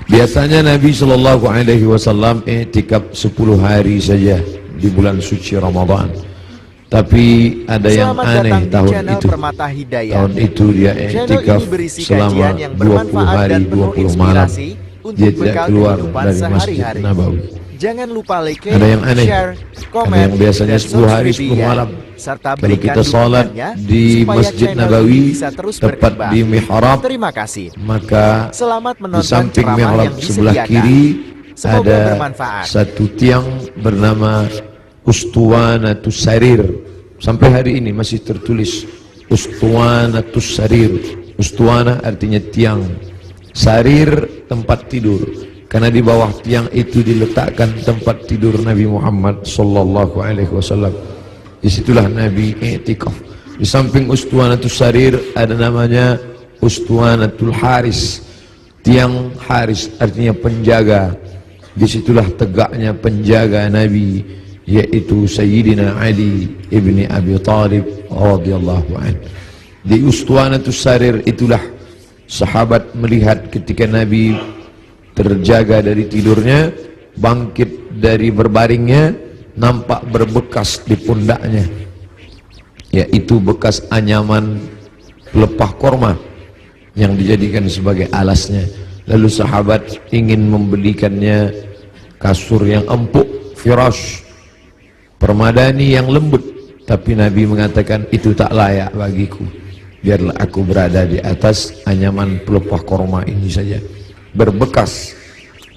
Biasanya Nabi Shallallahu Alaihi Wasallam i'tikaf 10 hari saja di bulan suci Ramadan. Tapi ada yang aneh tahun itu. Tahun itu dia i'tikaf selama 20 hari 20 malam. Dia tidak keluar dari Masjid Nabawi. Jangan lupa like, ada yang aneh, share, komen, ada yang biasanya 10 hari 10 malam. Kalau kita sholat di Masjid Nabawi, tepat di mihrab, maka di samping mihrab sebelah kiri ada satu tiang bernama Ustuwanatus Sarir. Sampai hari ini masih tertulis Ustuwanatus Sarir. Ustuwana artinya tiang, Sarir tempat tidur. Karena di bawah tiang itu diletakkan tempat tidur Nabi Muhammad sallallahu alaihi wasallam. Disitulah Nabi i'tikaf. Di samping Ustuwanatus Sarir ada namanya Ustuwanatul Haris. Tiang Haris artinya penjaga. Disitulah tegaknya penjaga Nabi, yaitu Sayyidina Ali ibni Abi Talib radhiyallahu anhu. Di Ustuwanatus Sarir itulah sahabat melihat ketika Nabi terjaga dari tidurnya, bangkit dari berbaringnya, nampak berbekas di pundaknya, yaitu bekas anyaman pelepah korma yang dijadikan sebagai alasnya. Lalu sahabat ingin membelikannya kasur yang empuk, firash, permadani yang lembut, tapi Nabi mengatakan itu tak layak bagiku, biarlah aku berada di atas anyaman pelepah korma ini saja, berbekas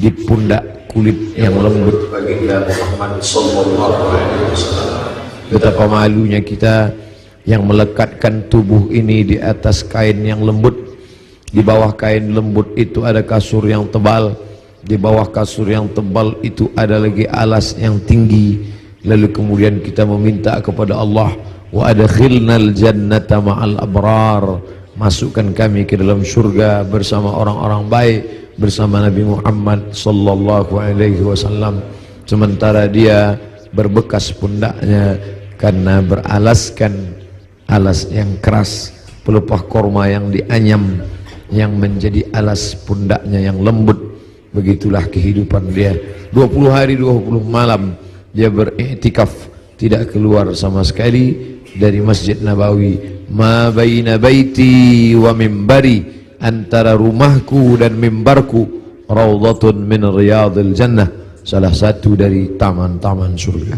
di pundak kulit yang lembut. Baginda Muhammad sallallahu alaihi wasallam. Betapa malunya kita yang melekatkan tubuh ini di atas kain yang lembut. Di bawah kain lembut itu ada kasur yang tebal. Di bawah kasur yang tebal itu ada lagi alas yang tinggi. Lalu kemudian kita meminta kepada Allah, wa adkhilnal jannata ma'al abrar, masukkan kami ke dalam surga bersama orang-orang baik, bersama Nabi Muhammad sallallahu alaihi wasallam. Sementara dia berbekas pundaknya karena beralaskan alas yang keras, pelepah korma yang dianyam yang menjadi alas pundaknya yang lembut. Begitulah kehidupan dia. 20 hari 20 malam dia beriktikaf, tidak keluar sama sekali dari Masjid Nabawi. Ma baina baiti wa mimbari, antara rumahku dan mimbarku raudhatun min riyadil jannah, salah satu dari taman-taman surga.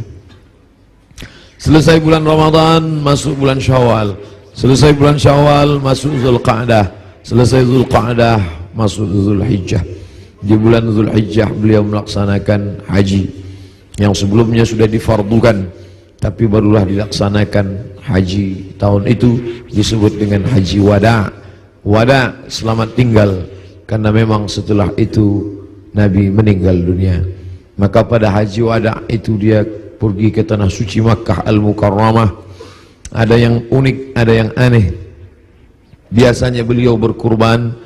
Selesai bulan Ramadan, masuk bulan Syawal. Selesai bulan Syawal, masuk Zulqa'dah. Selesai Zulqa'dah, masuk Zulhijjah. Di bulan Zulhijjah beliau melaksanakan haji yang sebelumnya sudah difardukan, tapi barulah dilaksanakan haji tahun itu, disebut dengan haji wada'. Wada, selamat tinggal, karena memang setelah itu Nabi meninggal dunia. Maka pada haji wada itu dia pergi ke tanah suci Makkah Al-Mukarramah. Ada yang unik, ada yang aneh. Biasanya beliau berkurban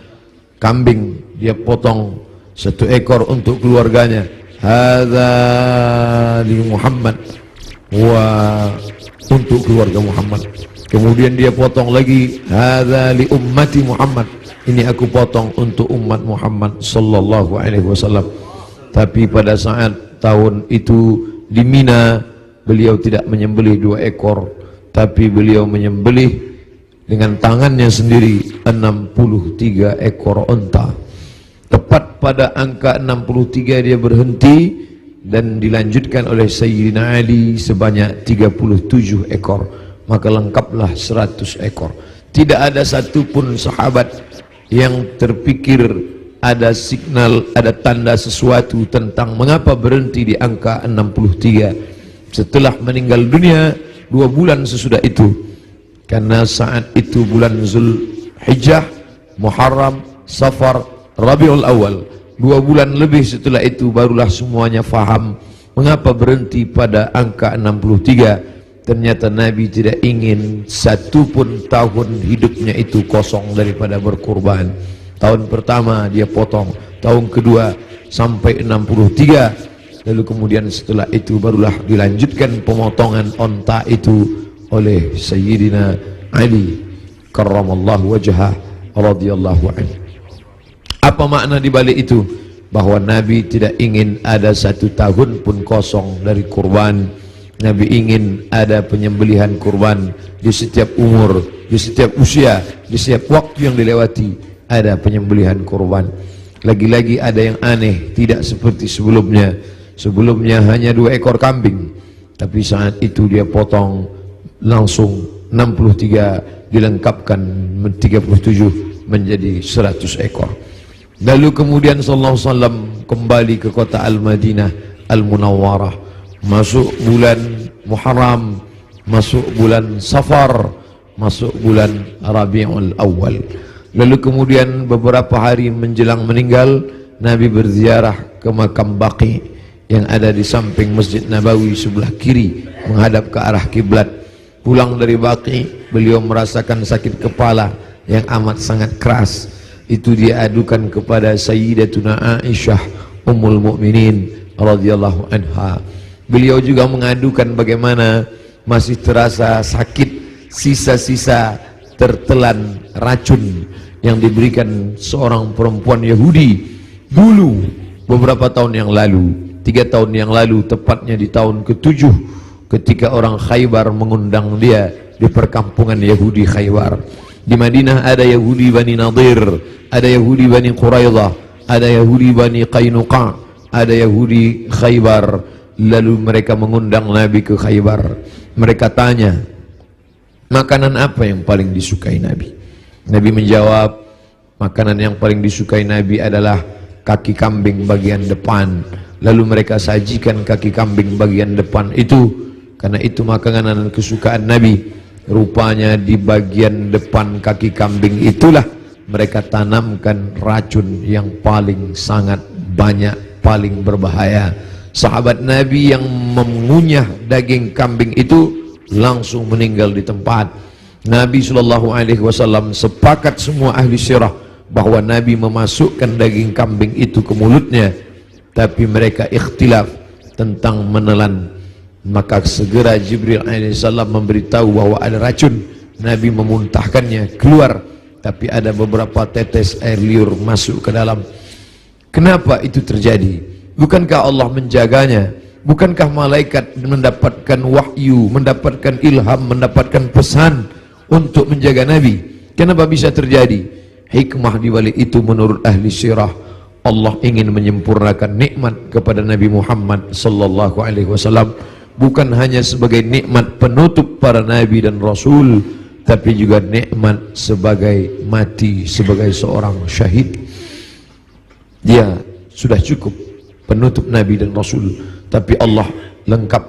kambing, dia potong 1 ekor untuk keluarganya. Hadza li Muhammad, wa untuk keluarga Muhammad. Kemudian dia potong lagi, hadza li ummati Muhammad, ini aku potong untuk umat Muhammad sallallahu alaihi wasallam. Tapi pada saat tahun itu di Mina, beliau tidak menyembelih 2 ekor, tapi beliau menyembelih dengan tangannya sendiri 63 ekor unta. Tepat pada angka 63 dia berhenti dan dilanjutkan oleh Sayyidina Ali sebanyak 37 ekor. Maka lengkaplah 100 ekor. Tidak ada satupun sahabat yang terpikir ada signal, ada tanda sesuatu tentang mengapa berhenti di angka 63 setelah meninggal dunia 2 bulan sesudah itu. Karena saat itu bulan Zulhijjah, Muharram, Safar, Rabiul Awal, 2 bulan lebih setelah itu barulah semuanya faham mengapa berhenti pada angka 63. Ternyata Nabi tidak ingin satupun tahun hidupnya itu kosong daripada berkurban. Tahun pertama dia potong, tahun kedua sampai 63, lalu kemudian setelah itu barulah dilanjutkan pemotongan onta itu oleh Sayyidina Ali karramallahu wajhah radhiyallahu anhu. Apa makna di balik itu? Bahwa Nabi tidak ingin ada 1 tahun pun kosong dari kurban. Nabi ingin ada penyembelihan kurban di setiap umur, di setiap usia, di setiap waktu yang dilewati ada penyembelihan kurban. Lagi-lagi ada yang aneh, tidak seperti sebelumnya. Sebelumnya hanya 2 ekor kambing, tapi saat itu dia potong langsung 63, dilengkapkan 37 menjadi 100 ekor. Lalu kemudian sallallahu alaihi wasallam kembali ke kota Al-Madinah Al-Munawwarah, masuk bulan Muharram, masuk bulan Safar, masuk bulan Rabiul Awal. Lalu kemudian beberapa hari menjelang meninggal, Nabi berziarah ke makam Baqi yang ada di samping Masjid Nabawi sebelah kiri menghadap ke arah kiblat. Pulang dari Baqi, beliau merasakan sakit kepala yang amat sangat keras. Itu dia adukan kepada Sayyidatuna Aisyah Ummul Mukminin radhiyallahu anha. Beliau juga mengadukan bagaimana masih terasa sakit, sisa-sisa tertelan racun yang diberikan seorang perempuan Yahudi dulu beberapa tahun yang lalu, 3 tahun yang lalu, tepatnya di tahun ke-7 ketika orang Khaybar mengundang dia di perkampungan Yahudi Khaybar. Di Madinah ada Yahudi Bani Nadir, ada Yahudi Bani Quraidah, ada Yahudi Bani Qainuqa, ada Yahudi Khaybar. Lalu mereka mengundang Nabi ke Khaybar. Mereka tanya, makanan apa yang paling disukai Nabi? Nabi menjawab, makanan yang paling disukai Nabi adalah kaki kambing bagian depan. Lalu mereka sajikan kaki kambing bagian depan itu, karena itu makanan kesukaan Nabi. Rupanya di bagian depan kaki kambing itulah mereka tanamkan racun yang paling sangat banyak, paling berbahaya. Sahabat Nabi yang mengunyah daging kambing itu langsung meninggal di tempat. Nabi SAW sepakat semua ahli sirah bahwa Nabi memasukkan daging kambing itu ke mulutnya, tapi mereka ikhtilaf tentang menelan. Maka segera Jibril alaihissalam memberitahu bahwa ada racun. Nabi memuntahkannya keluar, tapi ada beberapa tetes air liur masuk ke dalam. Kenapa itu terjadi? Bukankah Allah menjaganya? Bukankah malaikat mendapatkan wahyu, mendapatkan ilham, mendapatkan pesan untuk menjaga Nabi? Kenapa bisa terjadi? Hikmah di balik itu menurut ahli sirah, Allah ingin menyempurnakan nikmat kepada Nabi Muhammad sallallahu alaihi wasallam, bukan hanya sebagai nikmat penutup para nabi dan rasul, tapi juga nikmat sebagai mati sebagai seorang syahid. Dia sudah cukup penutup nabi dan rasul, tapi Allah lengkap,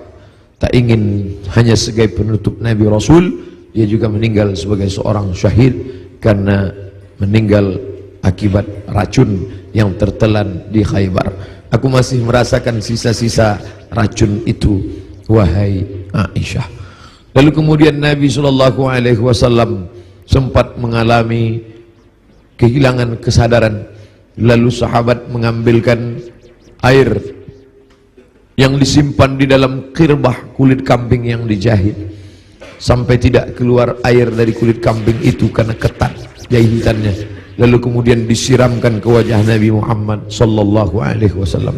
tak ingin hanya sebagai penutup nabi rasul, dia juga meninggal sebagai seorang syahid karena meninggal akibat racun yang tertelan di Khaybar. Aku masih merasakan sisa-sisa racun itu, wahai Aisyah. Lalu kemudian Nabi SAW sempat mengalami kehilangan kesadaran. Lalu sahabat mengambilkan air yang disimpan di dalam kirbah kulit kambing yang dijahit, sampai tidak keluar air dari kulit kambing itu karena ketat jahitannya. Lalu kemudian disiramkan ke wajah Nabi Muhammad SAW.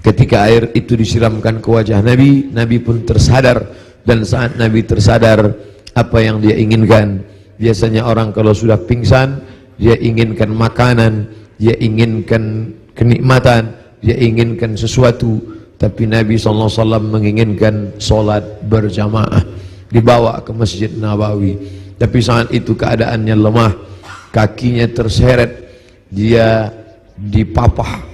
Ketika air itu disiramkan ke wajah Nabi, Nabi pun tersadar. Dan saat Nabi tersadar, apa yang dia inginkan? Biasanya orang kalau sudah pingsan, dia inginkan makanan, dia inginkan kenikmatan, dia inginkan sesuatu. Tapi Nabi SAW menginginkan solat berjamaah, dibawa ke Masjid Nabawi. Tapi saat itu keadaannya lemah, kakinya terseret, dia dipapah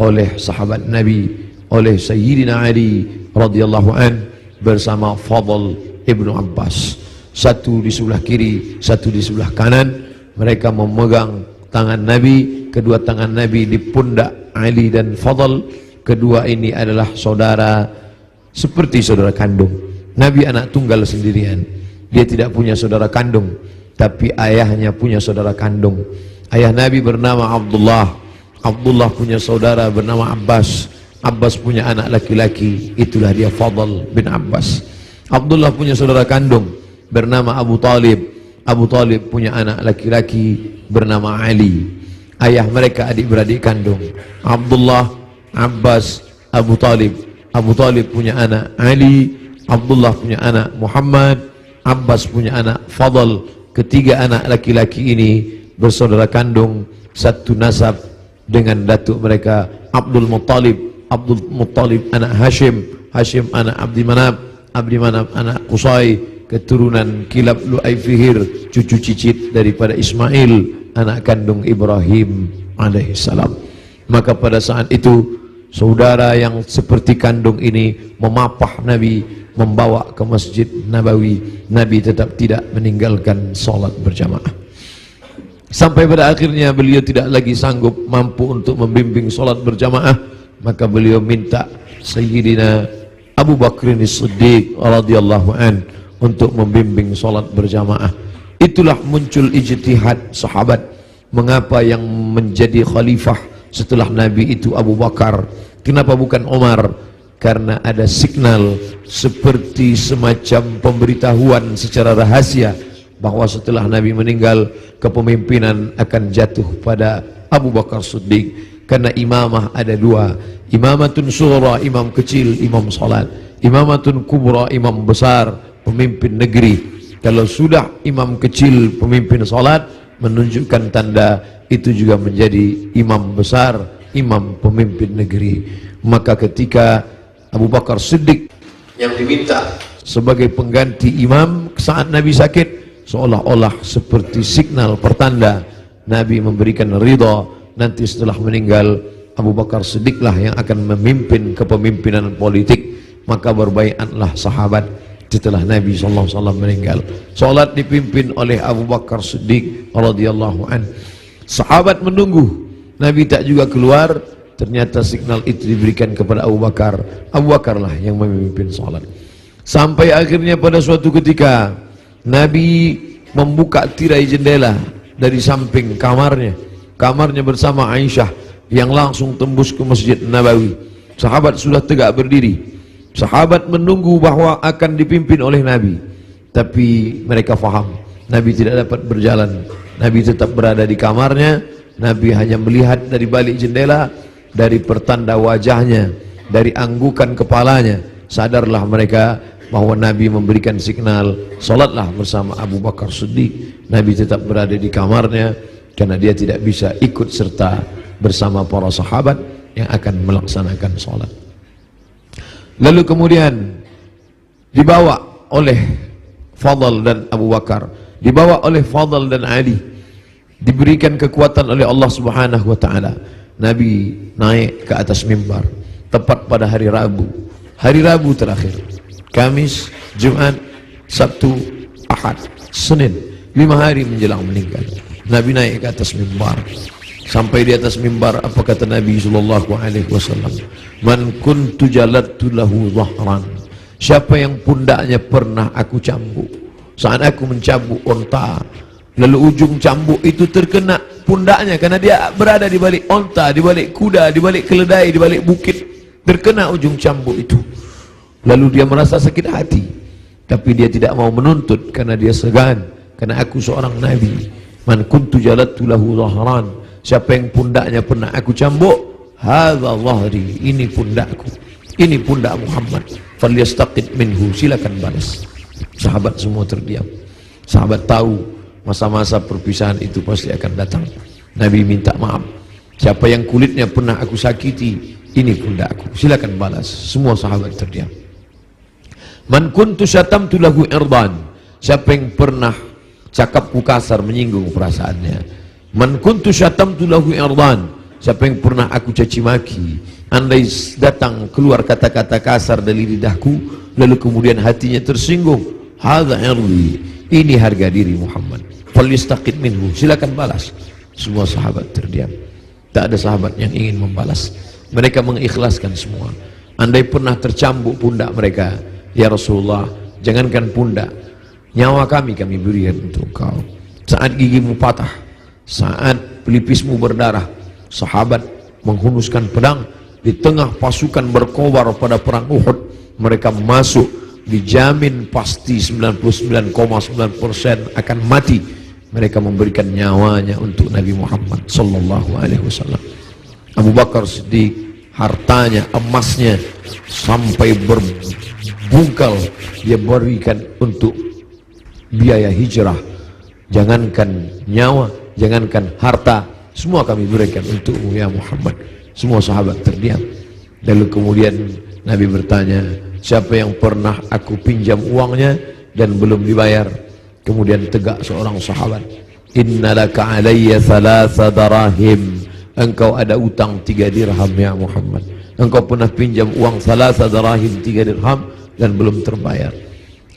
oleh sahabat Nabi, oleh Sayyidina Ali radhiyallahu an bersama Fadl ibnu Abbas. Satu di sebelah kiri, satu di sebelah kanan. Mereka memegang tangan Nabi, kedua tangan Nabi di pundak Ali dan Fadl. Kedua ini adalah saudara, seperti saudara kandung. Nabi anak tunggal sendirian, dia tidak punya saudara kandung, tapi ayahnya punya saudara kandung. Ayah Nabi bernama Abdullah, Abdullah punya saudara bernama Abbas, Abbas punya anak laki-laki, itulah dia Fadl bin Abbas. Abdullah punya saudara kandung bernama Abu Talib, Abu Talib punya anak laki-laki bernama Ali. ayah mereka adik-beradik kandung. Abdullah, Abbas, Abu Talib. Abu Talib punya anak Ali, Abdullah punya anak Muhammad, Abbas punya anak Fadl. Ketiga anak laki-laki ini bersaudara kandung, satu nasab dengan datuk mereka Abdul Muttalib. Abdul Muttalib anak Hashim, Hashim anak Abdi Manaf, Abdi Manaf anak Qusay, keturunan Kilab Lu'ay Fihir, cucu cicit daripada Ismail, anak kandung Ibrahim alaihissalam. Maka pada saat itu saudara yang seperti kandung ini memapah Nabi, membawa ke Masjid Nabawi. Nabi tetap tidak meninggalkan salat berjamaah. Sampai pada akhirnya beliau tidak lagi sanggup mampu untuk membimbing salat berjamaah, maka beliau minta Sayyidina Abu Bakr As-Siddiq radhiyallahu an untuk membimbing salat berjamaah. Itulah muncul ijtihad sahabat, mengapa yang menjadi khalifah setelah Nabi itu Abu Bakar, kenapa bukan Umar? Karena ada signal seperti semacam pemberitahuan secara rahasia bahwa setelah Nabi meninggal kepemimpinan akan jatuh pada Abu Bakar Siddiq. Karena imamah ada dua, imamatun sughra, imam kecil, imam salat, imamatun kubra, imam besar, pemimpin negeri. Kalau sudah imam kecil pemimpin salat, menunjukkan tanda itu juga menjadi imam besar, imam pemimpin negeri. Maka ketika Abu Bakar Siddiq yang diminta sebagai pengganti imam saat Nabi sakit, seolah-olah seperti signal pertanda Nabi memberikan ridha, nanti setelah meninggal Abu Bakar Siddiqlah yang akan memimpin kepemimpinan politik. Maka berbaiatlah sahabat setelah Nabi SAW meninggal. Salat dipimpin oleh Abu Bakar Siddiq radhiyallahu an. Sahabat menunggu, Nabi tak juga keluar. Ternyata signal itu diberikan kepada Abu Bakar. Abu Bakarlah yang memimpin salat. Sampai akhirnya pada suatu ketika Nabi membuka tirai jendela dari samping kamarnya, kamarnya bersama Aisyah yang langsung tembus ke Masjid Nabawi. Sahabat sudah tegak berdiri. Sahabat menunggu bahwa akan dipimpin oleh Nabi, tapi mereka faham Nabi tidak dapat berjalan. Nabi tetap berada di kamarnya. Nabi hanya melihat dari balik jendela, dari pertanda wajahnya, dari anggukan kepalanya. Sadarlah mereka bahwa Nabi memberikan signal, salatlah bersama Abu Bakar Siddiq. Nabi tetap berada di kamarnya karena dia tidak bisa ikut serta bersama para sahabat yang akan melaksanakan salat. Lalu kemudian dibawa oleh Fadl dan Abu Bakar, dibawa oleh Fadl dan Ali, diberikan kekuatan oleh Allah Subhanahu wa taala. Nabi naik ke atas mimbar tepat pada hari Rabu. Hari Rabu terakhir, Kamis, Jumat, Sabtu, Ahad, Senin, 5 hari menjelang meninggal. Nabi naik ke atas mimbar. Sampai di atas mimbar, apa kata Nabi sallallahu alaihi wasallam? Man kuntu jalattu lahu dhahran. Siapa yang pundaknya pernah aku cambuk saat aku mencambuk unta, lalu ujung cambuk itu terkena pundaknya karena dia berada di balik unta, di balik kuda, di balik keledai, di balik bukit, terkena ujung cambuk itu. Lalu dia merasa sakit hati, tapi dia tidak mau menuntut karena dia segan, karena aku seorang nabi. Man kuntu jalattu lahu dhahran. Siapa yang pundaknya pernah aku cambuk, hadza dhahri, ini pundakku, ini pundak Muhammad, falyastaqid minhu, silakan balas. Sahabat semua terdiam. Sahabat tahu masa-masa perpisahan itu pasti akan datang. Nabi minta maaf. Siapa yang kulitnya pernah aku sakiti, ini pundakku, silakan balas. Semua sahabat terdiam. Man kuntu syatamtu lahu irdan. Siapa yang pernah cakapku kasar, menyinggung perasaannya. Man kuntu syatamtu lahu irdan. Siapa yang pernah aku caci maki, andai datang keluar kata-kata kasar dari lidahku, lalu kemudian hatinya tersinggung, hadza irdi, ini harga diri Muhammad, falyastaqid minhu, silakan balas. Semua sahabat terdiam. Tak ada sahabat yang ingin membalas. Mereka mengikhlaskan semua. Andai pernah tercambuk pundak mereka, ya Rasulullah, jangankan pundak, nyawa kami berikan untuk kau. Saat gigimu patah, saat pelipismu berdarah, sahabat menghunuskan pedang di tengah pasukan berkobar pada perang Uhud. Mereka masuk, dijamin pasti 99,9% akan mati. mereka memberikan nyawanya untuk Nabi Muhammad sallallahu alaihi wasallam. Abu Bakar Siddiq, hartanya, emasnya sampai berbungkal dia berikan untuk biaya hijrah. Jangankan nyawa, jangankan harta, semua kami berikan untukmu ya Muhammad. Semua sahabat terdiam. Lalu kemudian Nabi bertanya, siapa yang pernah aku pinjam uangnya dan belum dibayar? Kemudian tegak seorang sahabat, innalaka alayya thalatha darahim, engkau ada utang 3 dirham ya Muhammad. Engkau pernah pinjam uang thalatha darahim, 3 dirham dan belum terbayar.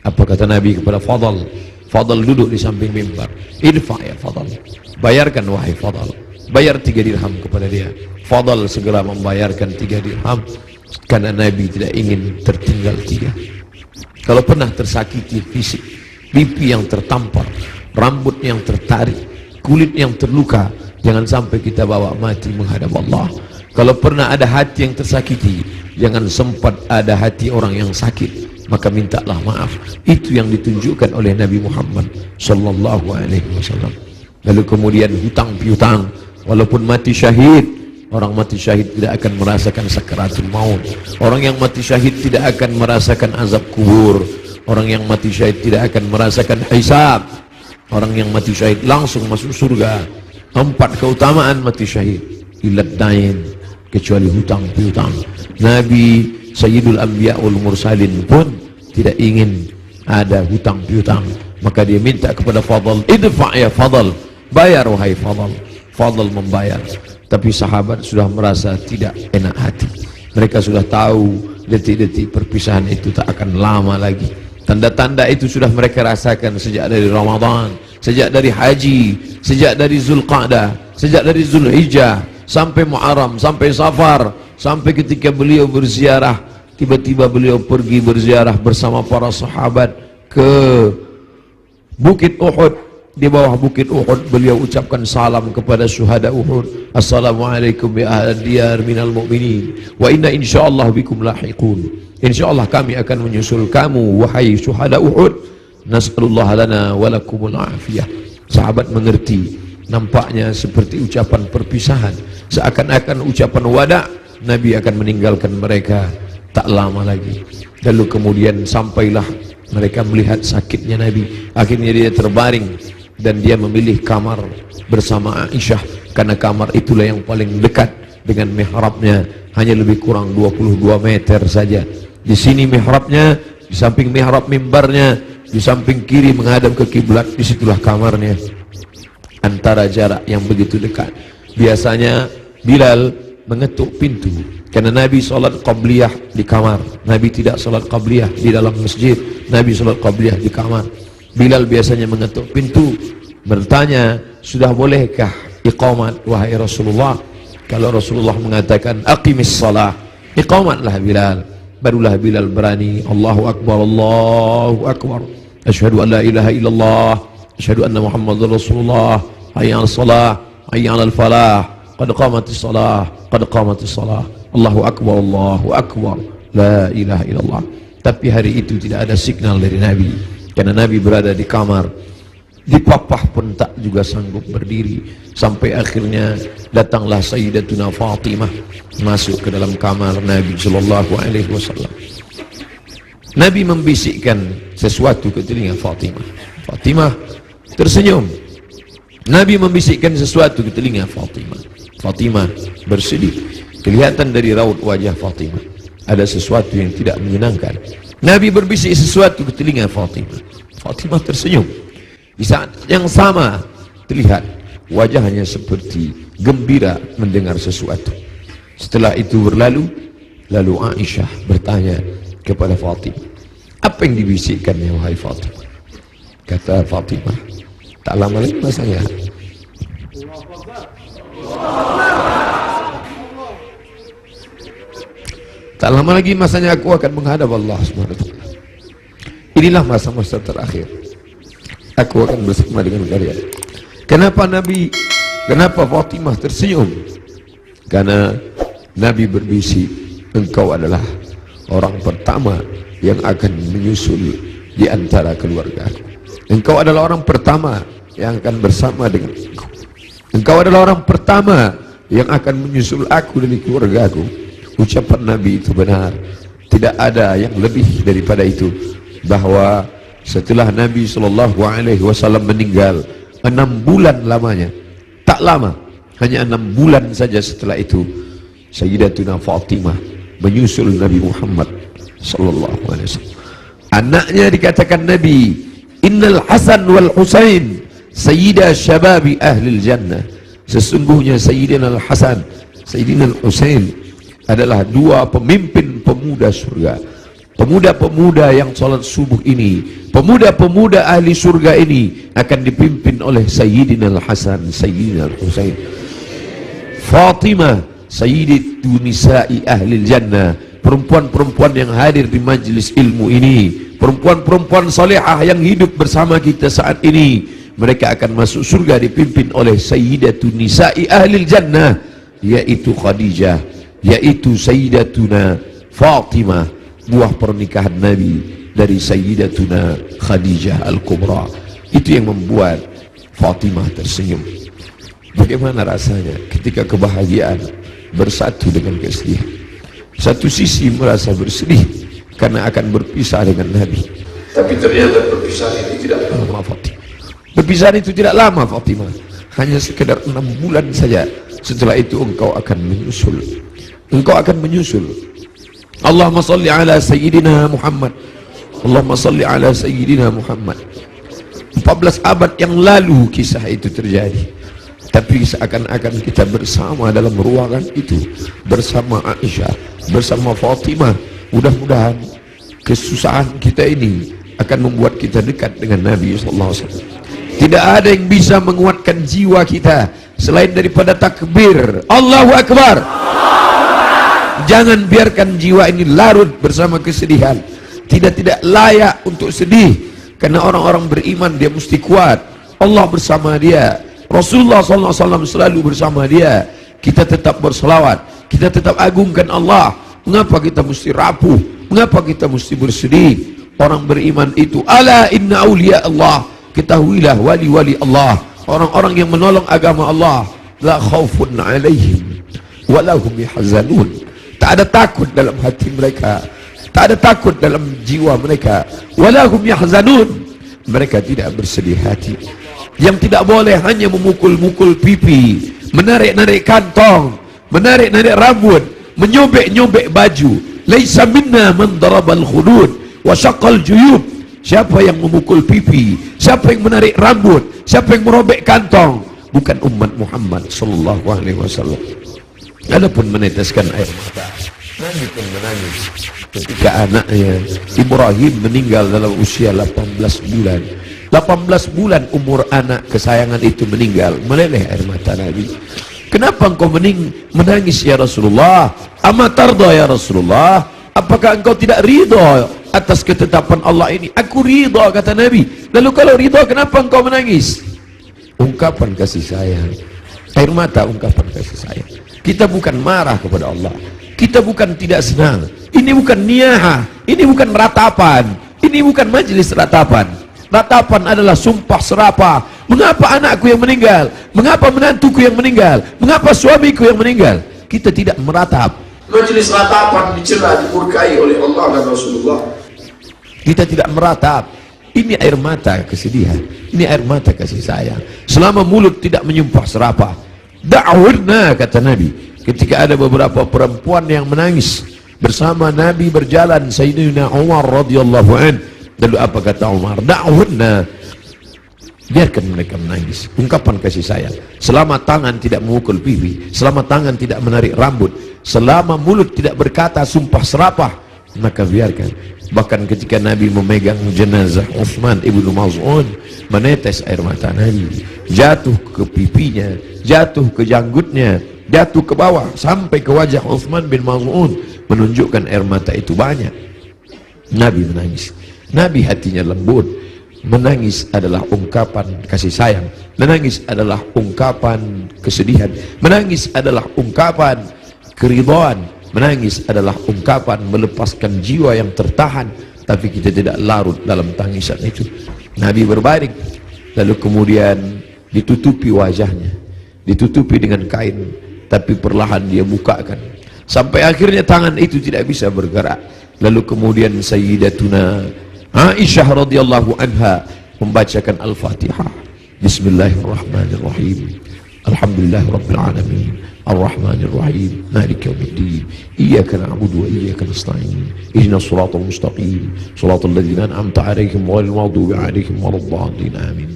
Apa kata Nabi kepada Fadl? Fadl duduk di samping mimbar. Idfa ya Fadl, bayarkan wahai Fadl. Bayar 3 dirham kepada dia. Fadl segera membayarkan 3 dirham karena Nabi tidak ingin tertinggal 3. Kalau pernah tersakiti fisik, pipi yang tertampar, rambut yang tertarik, kulit yang terluka, jangan sampai kita bawa mati menghadap Allah. Kalau pernah ada hati yang tersakiti, jangan sempat ada hati orang yang sakit, maka mintalah maaf. Itu yang ditunjukkan oleh Nabi Muhammad sallallahu alaihi wasallam. Lalu kemudian hutang piutang, walaupun mati syahid, orang mati syahid tidak akan merasakan sakaratul maut. Orang yang mati syahid tidak akan merasakan azab kubur. Orang yang mati syahid tidak akan merasakan hisab. Orang yang mati syahid langsung masuk surga. 4 keutamaan mati syahid. Ilat dain, kecuali hutang piutang. Nabi Sayyidul Anbiya wal Mursalin pun tidak ingin ada hutang piutang, maka dia minta kepada Fadl, idfa ya Fadl, bayar wahai Fadl. Fadl membayar. Tapi sahabat sudah merasa tidak enak hati. Mereka sudah tahu detik-detik perpisahan itu tak akan lama lagi. Tanda-tanda itu sudah mereka rasakan sejak dari Ramadan, sejak dari haji, sejak dari Zulqa'dah, sejak dari Zulhijjah, sampai Muharram, sampai Safar, sampai ketika beliau berziarah. Tiba-tiba beliau pergi berziarah bersama para sahabat ke Bukit Uhud. Di bawah Bukit Uhud beliau ucapkan salam kepada syuhada Uhud. Assalamualaikum ya ahlal diyar minal mu'minin wa inna insyaallah bikum lahiqun. Insyaallah kami akan menyusul kamu wahai syuhada Uhud. Nas'alullah lana wa lakumul afiyah. Sahabat mengerti, nampaknya seperti ucapan perpisahan, seakan-akan ucapan wada. Nabi akan meninggalkan mereka tak lama lagi. Lalu kemudian sampailah mereka melihat sakitnya Nabi. Akhirnya dia terbaring dan dia memilih kamar bersama Aisyah, karena kamar itulah yang paling dekat dengan mihrabnya, hanya lebih kurang 22 meter saja. Di sini mihrabnya, di samping mihrab mimbarnya, di samping kiri menghadap ke kiblat, disitulah kamarnya. Antara jarak yang begitu dekat. Biasanya Bilal mengetuk pintu, karena Nabi salat qabliyah di kamar. Nabi tidak salat qabliyah di dalam masjid, Nabi salat qabliyah di kamar. Bilal biasanya mengetuk pintu, bertanya, sudah bolehkah iqamat wahai Rasulullah? Kalau Rasulullah mengatakan aqimis salah, iqamatlah Bilal. Barulah Bilal berani, Allahu Akbar, Allahu Akbar, asyhadu an la ilaha illallah, asyhadu anna Muhammadar Rasulullah, hayya 'alas salah, hayya 'alal falah, qad qamatis salah, qad qamatis salah, Allahu Akbar, Allahu Akbar, la ilaha illallah. Tapi hari itu tidak ada signal dari Nabi, karena Nabi berada di kamar. Dipapah pun tak juga sanggup berdiri. Sampai akhirnya datanglah Sayyidatuna Fatimah masuk ke dalam kamar Nabi sallallahu alaihi wasallam. Nabi membisikkan sesuatu ke telinga Fatimah. Fatimah tersenyum. Nabi membisikkan sesuatu ke telinga Fatimah. Fatimah bersedih. Kelihatan dari raut wajah Fatimah ada sesuatu yang tidak menyenangkan. Nabi berbisik sesuatu ke telinga Fatimah. Fatimah tersenyum. Di saat yang sama terlihat wajahnya seperti gembira mendengar sesuatu. Setelah itu berlalu, lalu Aisyah bertanya kepada Fatimah, apa yang dibisikkannya wahai Fatimah? Kata Fatimah, tak lama lagi masanya tak lama lagi masanya aku akan menghadap Allah SWT. Inilah masa-masa terakhir. Aku akan bersama dengan kalian. Kenapa Fatimah tersenyum? Karena Nabi berbisik, engkau adalah orang pertama yang akan menyusul di antara keluarga. Engkau adalah orang pertama yang akan bersama dengan engkau. Engkau adalah orang pertama yang akan menyusul aku dari keluargaku. Ucapan Nabi itu benar. Tidak ada yang lebih daripada itu, bahwa setelah Nabi SAW meninggal 6 bulan lamanya, tak lama, hanya 6 bulan saja setelah itu, Sayyidatuna Fatimah menyusul Nabi Muhammad SAW. Anaknya dikatakan Nabi, Innal Hasan wal Husain Sayyida Syababi Ahlil Jannah. Sesungguhnya Sayyidina Al-Hasan, Sayyidina Al-Husain adalah 2 pemimpin pemuda surga. Pemuda-pemuda yang salat subuh ini, pemuda-pemuda ahli surga ini akan dipimpin oleh Sayyidina Al-Hasan, Sayyidina Al-Husain. Fatimah Sayyidatu Nisa'i Ahlil Jannah, perempuan-perempuan yang hadir di majlis ilmu ini, perempuan-perempuan salihah yang hidup bersama kita saat ini, mereka akan masuk surga dipimpin oleh Sayyidatu Nisa'i Ahlil Jannah, yaitu Khadijah, yaitu Sayyidatuna Fatimah, buah pernikahan Nabi dari Sayyidatuna Khadijah Al-Kubra. Itu yang membuat Fatimah tersenyum. Bagaimana rasanya ketika kebahagiaan bersatu dengan kesedihan? Satu sisi merasa bersedih karena akan berpisah dengan Nabi, tapi ternyata perpisahan ini tidak lama, Fatimah. Perpisahan itu tidak lama, Fatimah, hanya sekedar 6 bulan saja. Setelah itu engkau akan menyusul. Engkau akan menyusul. Allahumma salli ala Sayyidina Muhammad. Allahumma salli ala Sayyidina Muhammad. 14 abad yang lalu kisah itu terjadi, tapi seakan-akan kita bersama dalam ruangan itu, bersama Aisyah, bersama Fatimah. Mudah-mudahan kesusahan kita ini akan membuat kita dekat dengan Nabi SAW. Tidak ada yang bisa menguatkan jiwa kita selain daripada takbir Allahu Akbar. Jangan biarkan jiwa ini larut bersama kesedihan. Tidak layak untuk sedih, karena orang-orang beriman dia mesti kuat. Allah bersama dia, Rasulullah SAW selalu bersama dia. Kita tetap berselawat, kita tetap agungkan Allah. Mengapa kita mesti rapuh? Mengapa kita mesti bersedih? Orang beriman itu, ala inna awliya Allah, ketahuilah wali-wali Allah, orang-orang yang menolong agama Allah, la khaufun alaihim walahum yahzanun. Tak ada takut dalam hati mereka, tak ada takut dalam jiwa mereka. Walahum yahzanun, mereka tidak bersedih hati. Yang tidak boleh hanya memukul-mukul pipi, menarik-narik kantong, menarik-narik rambut, menyobek-nyobek baju. Laisa minna man darabal khudud wa syaqqal juyub. Siapa yang memukul pipi, siapa yang menarik rambut, siapa yang merobek kantong, bukan umat Muhammad sallallahu alaihi wasallam. Adapun meneteskan air mata, Nabi pun menangis ketika anaknya Ibrahim meninggal dalam usia 18 bulan. 18 bulan umur anak kesayangan itu meninggal, meleleh air mata Nabi. Kenapa engkau menangis ya Rasulullah? Ama tarda ya Rasulullah? Apakah engkau tidak ridha atas ketetapan Allah ini? Aku ridha, kata Nabi. Lalu kalau ridha, kenapa engkau menangis? Ungkapan kasih sayang. Air mata ungkapan kasih sayang. Kita bukan marah kepada Allah, kita bukan tidak senang. Ini bukan niyahah, ini bukan ratapan, ini bukan majelis ratapan. Ratapan adalah sumpah serapah. Mengapa anakku yang meninggal? Mengapa menantuku yang meninggal? Mengapa suamiku yang meninggal? Kita tidak meratap. Majelis ratapan dicela, dimurkai oleh Allah dan Rasulullah. Kita tidak meratap. Ini air mata kesedihan, ini air mata kasih sayang. Selama mulut tidak menyumpah serapah. Da'wirna, kata Nabi, ketika ada beberapa perempuan yang menangis bersama Nabi berjalan, Sayyidina Umar radhiyallahu an. Lalu apa kata Umar? Da'wirna, biarkan mereka menangis. Ungkapan kasih sayang. Selama tangan tidak memukul pipi, selama tangan tidak menarik rambut, selama mulut tidak berkata sumpah serapah, maka biarkan. Bahkan ketika Nabi memegang jenazah Utsman ibnu Maz'un, menetes air mata Nabi, jatuh ke pipinya, jatuh ke janggutnya, jatuh ke bawah sampai ke wajah Utsman bin Maz'un, menunjukkan air mata itu banyak. Nabi menangis. Nabi hatinya lembut. Menangis adalah ungkapan kasih sayang. Menangis adalah ungkapan kesedihan. Menangis adalah ungkapan keridhaan. Menangis adalah ungkapan melepaskan jiwa yang tertahan, tapi kita tidak larut dalam tangisan itu. Nabi berbaring lalu kemudian ditutupi wajahnya, ditutupi dengan kain, tapi perlahan dia bukakan sampai akhirnya tangan itu tidak bisa bergerak. Lalu kemudian Sayyidatuna Aisyah radhiyallahu anha membacakan Al-Fatihah. Bismillahirrahmanirrahim. Alhamdulillahirabbil alamin. Ar-Rahmanir-Rahim. Maliki yaumiddin. Iyyaka na'budu wa iyyaka nasta'in. Ihdinas siratal mustaqim. Shiratal ladzina an'amta 'alaihim ghairil maghdubi 'alaihim waladdallin. Amin.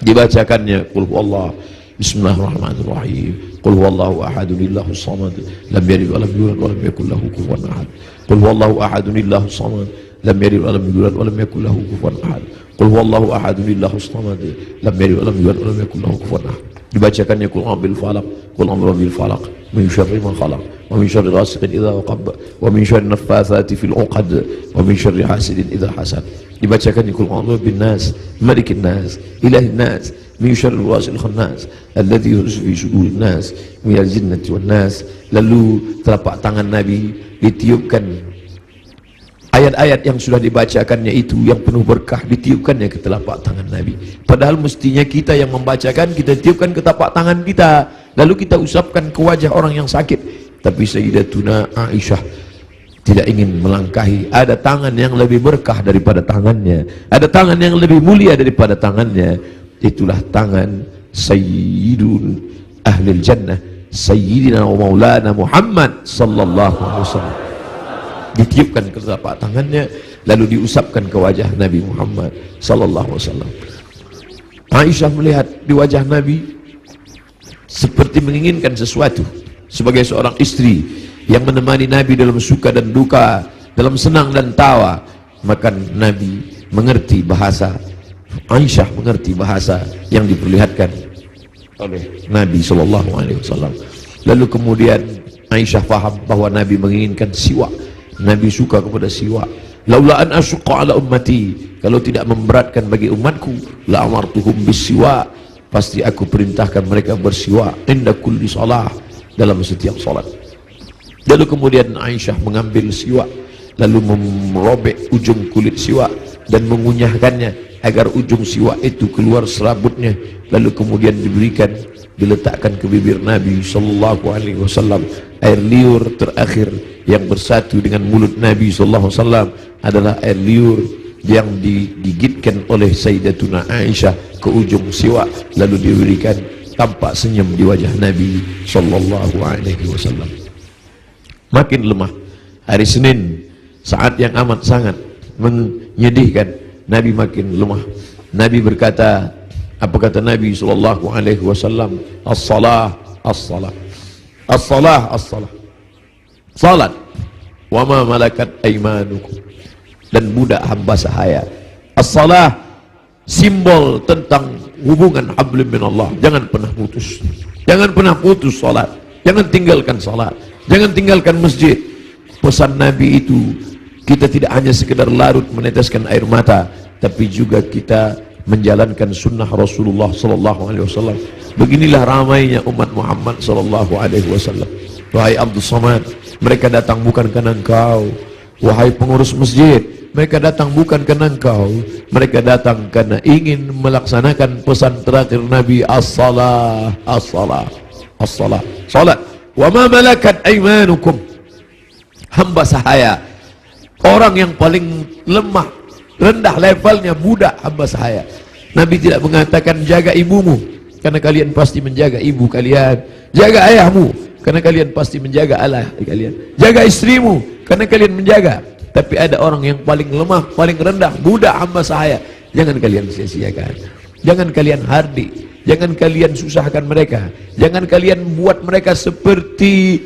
Dibacakannya qul huwallahu. Bismillahirrahmanirrahim. Qul huwallahu ahadun illahus samad. Lam yalid wa lam yulad wa lam yakul lahu kufuwan ahad. Qul huwallahu ahadun illahus samad. Lam yalid wa lam yulad wa lam yakul lahu kufuwan ahad. Qul huwallahu ahadun illahus samad. Lam yalid wa lam yulad wa lam yakul lahu kufuwan ahad. Dibacakannya qul a'udzu falaq, qul a'udzu birabbil falaq, min syarri ma khalaq, wa min syarri ghasiqin idza waqab, wa min syarri naffatsati fil 'uqad, wa min syarri hasidin idza hasad. Dibacakannya qul a'udzu bin nas, malikin nas, ilahin nas, min syarri wasil khannas, alladzi yuhsi fi sudurin nas, minal jinnati wan nas. Lalu telapak tangan Nabi ditiupkan, ayat-ayat yang sudah dibacakannya itu yang penuh berkah ditiupkannya ke telapak tangan Nabi. Padahal mestinya kita yang membacakan, kita tiupkan ke telapak tangan kita, lalu kita usapkan ke wajah orang yang sakit. Tapi Sayyidatuna Aisyah tidak ingin melangkahi. Ada tangan yang lebih berkah daripada tangannya, ada tangan yang lebih mulia daripada tangannya. Itulah tangan Sayyidun Ahlil Jannah, Sayyidina wa Maulana Muhammad sallallahu alaihi wasallam. Ditiupkan ke telapak tangannya, lalu diusapkan ke wajah Nabi Muhammad sallallahu alaihi wasallam. Aisyah melihat di wajah Nabi seperti menginginkan sesuatu. Sebagai seorang istri yang menemani Nabi dalam suka dan duka, dalam senang dan tawa, maka Nabi mengerti bahasa, Aisyah mengerti bahasa yang diperlihatkan oleh Nabi sallallahu alaihi wasallam. Lalu kemudian Aisyah faham bahwa Nabi menginginkan siwak. Nabi suka kepada siwak. Laula an asyqa ala ummati, kalau tidak memberatkan bagi umatku, la amartuhum bisiwak, pasti aku perintahkan mereka bersiwak inda kulli shalah, dalam setiap salat. Lalu kemudian Aisyah mengambil siwak, lalu merobek ujung kulit siwak dan mengunyahkannya agar ujung siwak itu keluar serabutnya, lalu kemudian diberikan, diletakkan ke bibir Nabi sallallahu alaihi wasallam. Air liur terakhir yang bersatu dengan mulut Nabi sallallahu alaihi wasallam adalah air liur yang digigitkan oleh Sayyidatuna Aisyah ke ujung siwak, lalu diberikan. Tampak senyum di wajah Nabi sallallahu alaihi wasallam. Makin lemah. Hari Senin, saat yang amat sangat menyedihkan, Nabi makin lemah. Nabi berkata, apa kata Nabi sallallahu alaihi wasallam? As-salah, as-salah. As-salah, as-salah. Salat. Wa ma malakat aimanukum, dan budak hamba sahaya. As-salah simbol tentang hubungan hablum minallah. Jangan pernah putus. Jangan pernah putus salat. Jangan tinggalkan salat. Jangan tinggalkan masjid. Pesan Nabi itu, kita tidak hanya sekedar larut meneteskan air mata, tapi juga kita menjalankan sunnah Rasulullah sallallahu alaihi wasallam. Beginilah ramainya umat Muhammad sallallahu alaihi wasallam. Wahai Abdul Samad, mereka datang bukan karena engkau. Wahai pengurus masjid, mereka datang bukan karena engkau. Mereka datang karena ingin melaksanakan pesan terakhir Nabi, as-salah, as-salah, as-salah. Salat. Wa ma malakat aimanukum, hamba sahaya, orang yang paling lemah, rendah levelnya, budak hamba sahaya. Nabi tidak mengatakan jaga ibumu, karena kalian pasti menjaga ibu kalian. Jaga ayahmu, karena kalian pasti menjaga ayah kalian. Jaga istrimu, karena kalian menjaga. Tapi ada orang yang paling lemah, paling rendah, budak hamba sahaya. Jangan kalian sia-siakan. Jangan kalian hardik. Jangan kalian susahkan mereka. Jangan kalian buat mereka seperti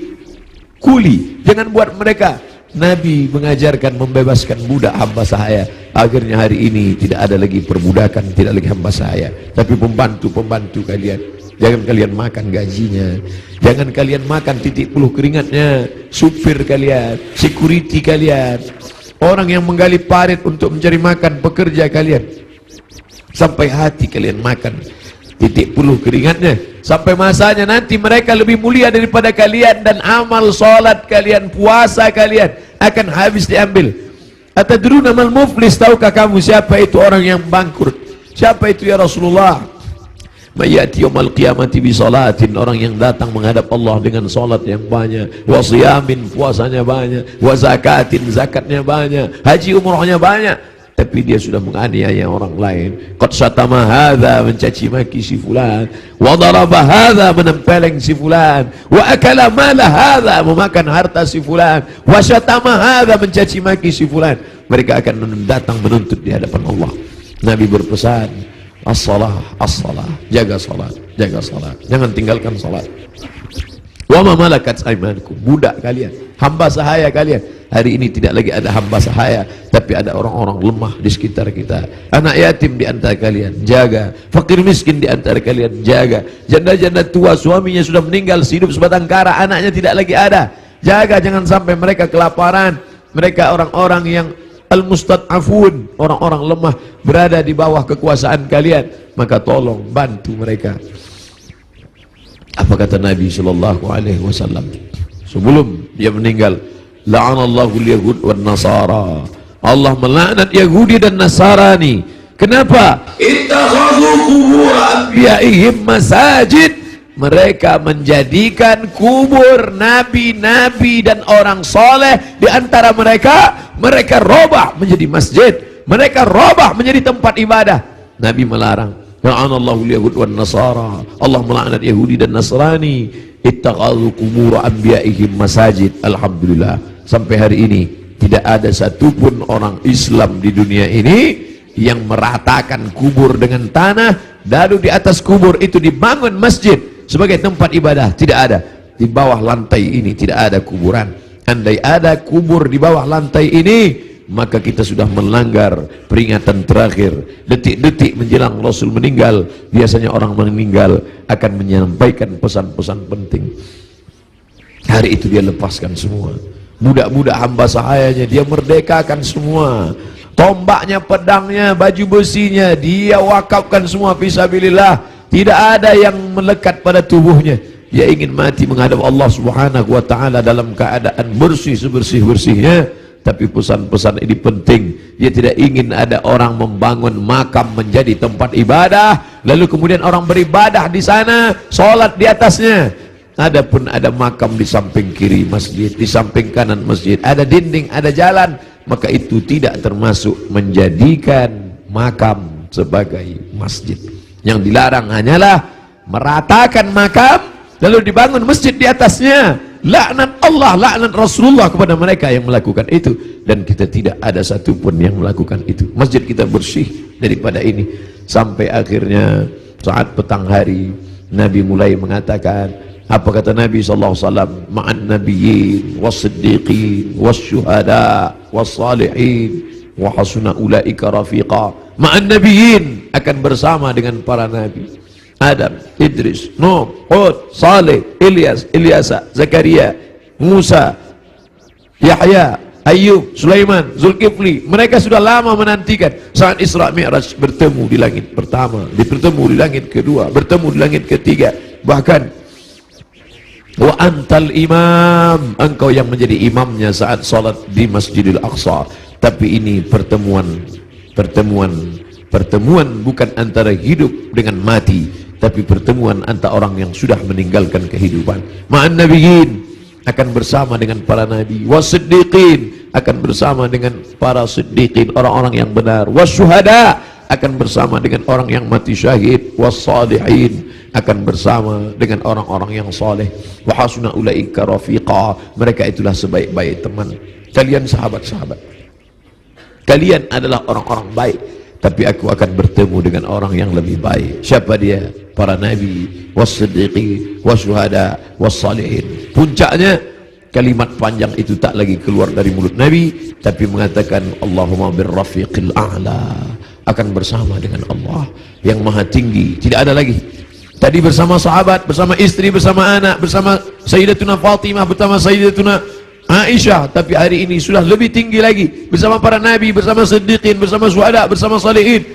kuli. Jangan buat mereka. Nabi mengajarkan membebaskan budak hamba sahaya. Akhirnya hari ini tidak ada lagi perbudakan, tidak lagi hamba sahaya, tapi pembantu-pembantu kalian. Jangan kalian makan gajinya, jangan kalian makan titik puluh keringatnya. Supir kalian, security kalian, orang yang menggali parit untuk mencari makan, pekerja kalian, sampai hati kalian makan titik puluh keringatnya. Sampai masanya nanti mereka lebih mulia daripada kalian, dan amal salat kalian, puasa kalian akan habis diambil. Atadruna mal muflis, tahukah kamu siapa itu orang yang bangkrut? Siapa itu ya Rasulullah? Mayati yaumal qiyamati bi salatin, orang yang datang menghadap Allah dengan salat yang banyak, wa siyamin, puasanya banyak, wa zakatin, zakatnya banyak, haji umrohnya banyak, tapi dia sudah menganiaya orang lain. Qad syatama hadza, mencaci maki si fulan, wa daraba hadza, menempeleng si fulan, wa akala mala hadza, memakan harta si fulan, wa syatama hadza, mencaci maki si fulan. Mereka akan datang menuntut di hadapan Allah. Nabi berpesan, as-salah, as-salah, jaga salat, jaga salat, jangan tinggalkan salat. Wa ma malakat aymanukum, budak kalian, hamba sahaya kalian. Hari ini tidak lagi ada hamba sahaya, tapi ada orang-orang lemah di sekitar kita. Anak yatim di antara kalian, jaga. Fakir miskin di antara kalian, jaga. Janda-janda tua, suaminya sudah meninggal, hidup sebatang kara, anaknya tidak lagi ada, jaga, jangan sampai mereka kelaparan. Mereka orang-orang yang al-mustad'afun, orang-orang lemah, berada di bawah kekuasaan kalian, maka tolong bantu mereka. Apa kata Nabi sallallahu alaihi wasallam sebelum dia meninggal? La'anallahu al-yahud wan nasara, Allah melaknat Yahudi dan Nasrani. Kenapa? Ittakhadhu qubur anbiya'ihim masajid, mereka menjadikan kubur nabi-nabi dan orang soleh di antara mereka, mereka robah menjadi masjid, mereka robah menjadi tempat ibadah. Nabi melarang. La'anallahu al-yahud wan nasara, Allah melaknat Yahudi dan Nasrani. Ittakhadhu qubur anbiya'ihim masajid. Alhamdulillah, sampai hari ini tidak ada satupun orang Islam di dunia ini yang meratakan kubur dengan tanah, lalu di atas kubur itu dibangun masjid sebagai tempat ibadah. Tidak ada. Di bawah lantai ini tidak ada kuburan. Andai ada kubur di bawah lantai ini, maka kita sudah melanggar peringatan terakhir. Detik-detik menjelang Rasul meninggal, biasanya orang meninggal akan menyampaikan pesan-pesan penting. Hari itu dia lepaskan semua. Budak-budak hamba sahayanya dia merdekakan semua. Tombaknya, pedangnya, baju besinya dia wakafkan semua fisabilillah. Tidak ada yang melekat pada tubuhnya. Dia ingin mati menghadap Allah Subhanahu wa ta'ala dalam keadaan bersih sebersih-bersihnya. Tapi pesan-pesan ini penting. Dia tidak ingin ada orang membangun makam menjadi tempat ibadah, lalu kemudian orang beribadah di sana, sholat di atasnya. Adapun ada makam di samping kiri masjid, di samping kanan masjid, ada dinding, ada jalan, maka itu tidak termasuk menjadikan makam sebagai masjid. Yang dilarang hanyalah meratakan makam lalu dibangun masjid di atasnya. Laknat Allah, laknat Rasulullah kepada mereka yang melakukan itu, dan kita tidak ada satupun yang melakukan itu. Masjid kita bersih daripada ini. Sampai akhirnya saat petang hari Nabi mulai mengatakan, apa kata Nabi sallallahu alaihi wasallam? Ma'an nabiyyin was-siddiqin was-syuhada was-salihin wa hasuna ulaika rafiqa. Ma'an nabiyyin, akan bersama dengan para nabi, Adam, Idris, Nuh, Hud, Saleh, Ilyas, Ilyasa, Zakaria, Musa, Yahya, Ayub, Sulaiman, Zulkifli. Mereka sudah lama menantikan saat Isra Mi'raj, bertemu di langit pertama, bertemu di langit kedua, bertemu di langit ketiga. Bahkan wa antal imam, engkau yang menjadi imamnya saat salat di Masjidil Aqsa. Tapi ini pertemuan bukan antara hidup dengan mati, tapi pertemuan antara orang yang sudah meninggalkan kehidupan. Ma'an nabiyyin, akan bersama dengan para nabi, was-siddiqin, akan bersama dengan para siddiqin, orang-orang yang benar, was-syuhada, akan bersama dengan orang yang mati syahid, was-salihin, akan bersama dengan orang-orang yang saleh. Wa hasuna ulaika rafiqa, mereka itulah sebaik-baik teman. Kalian sahabat-sahabat, kalian adalah orang-orang baik, tapi aku akan bertemu dengan orang yang lebih baik. Siapa dia? Para nabi, was-siddiqin, was-syuhada, was-salihin. Puncaknya kalimat panjang itu tak lagi keluar dari mulut Nabi, tapi mengatakan Allahumma birrafiqil a'la, akan bersama dengan Allah yang maha tinggi. Tidak ada lagi. Tadi bersama sahabat, bersama istri, bersama anak, bersama Sayyidatuna Fatimah, bersama Sayyidatuna Aisyah, tapi hari ini sudah lebih tinggi lagi, bersama para nabi, bersama siddiqin, bersama syuhada, bersama salihin.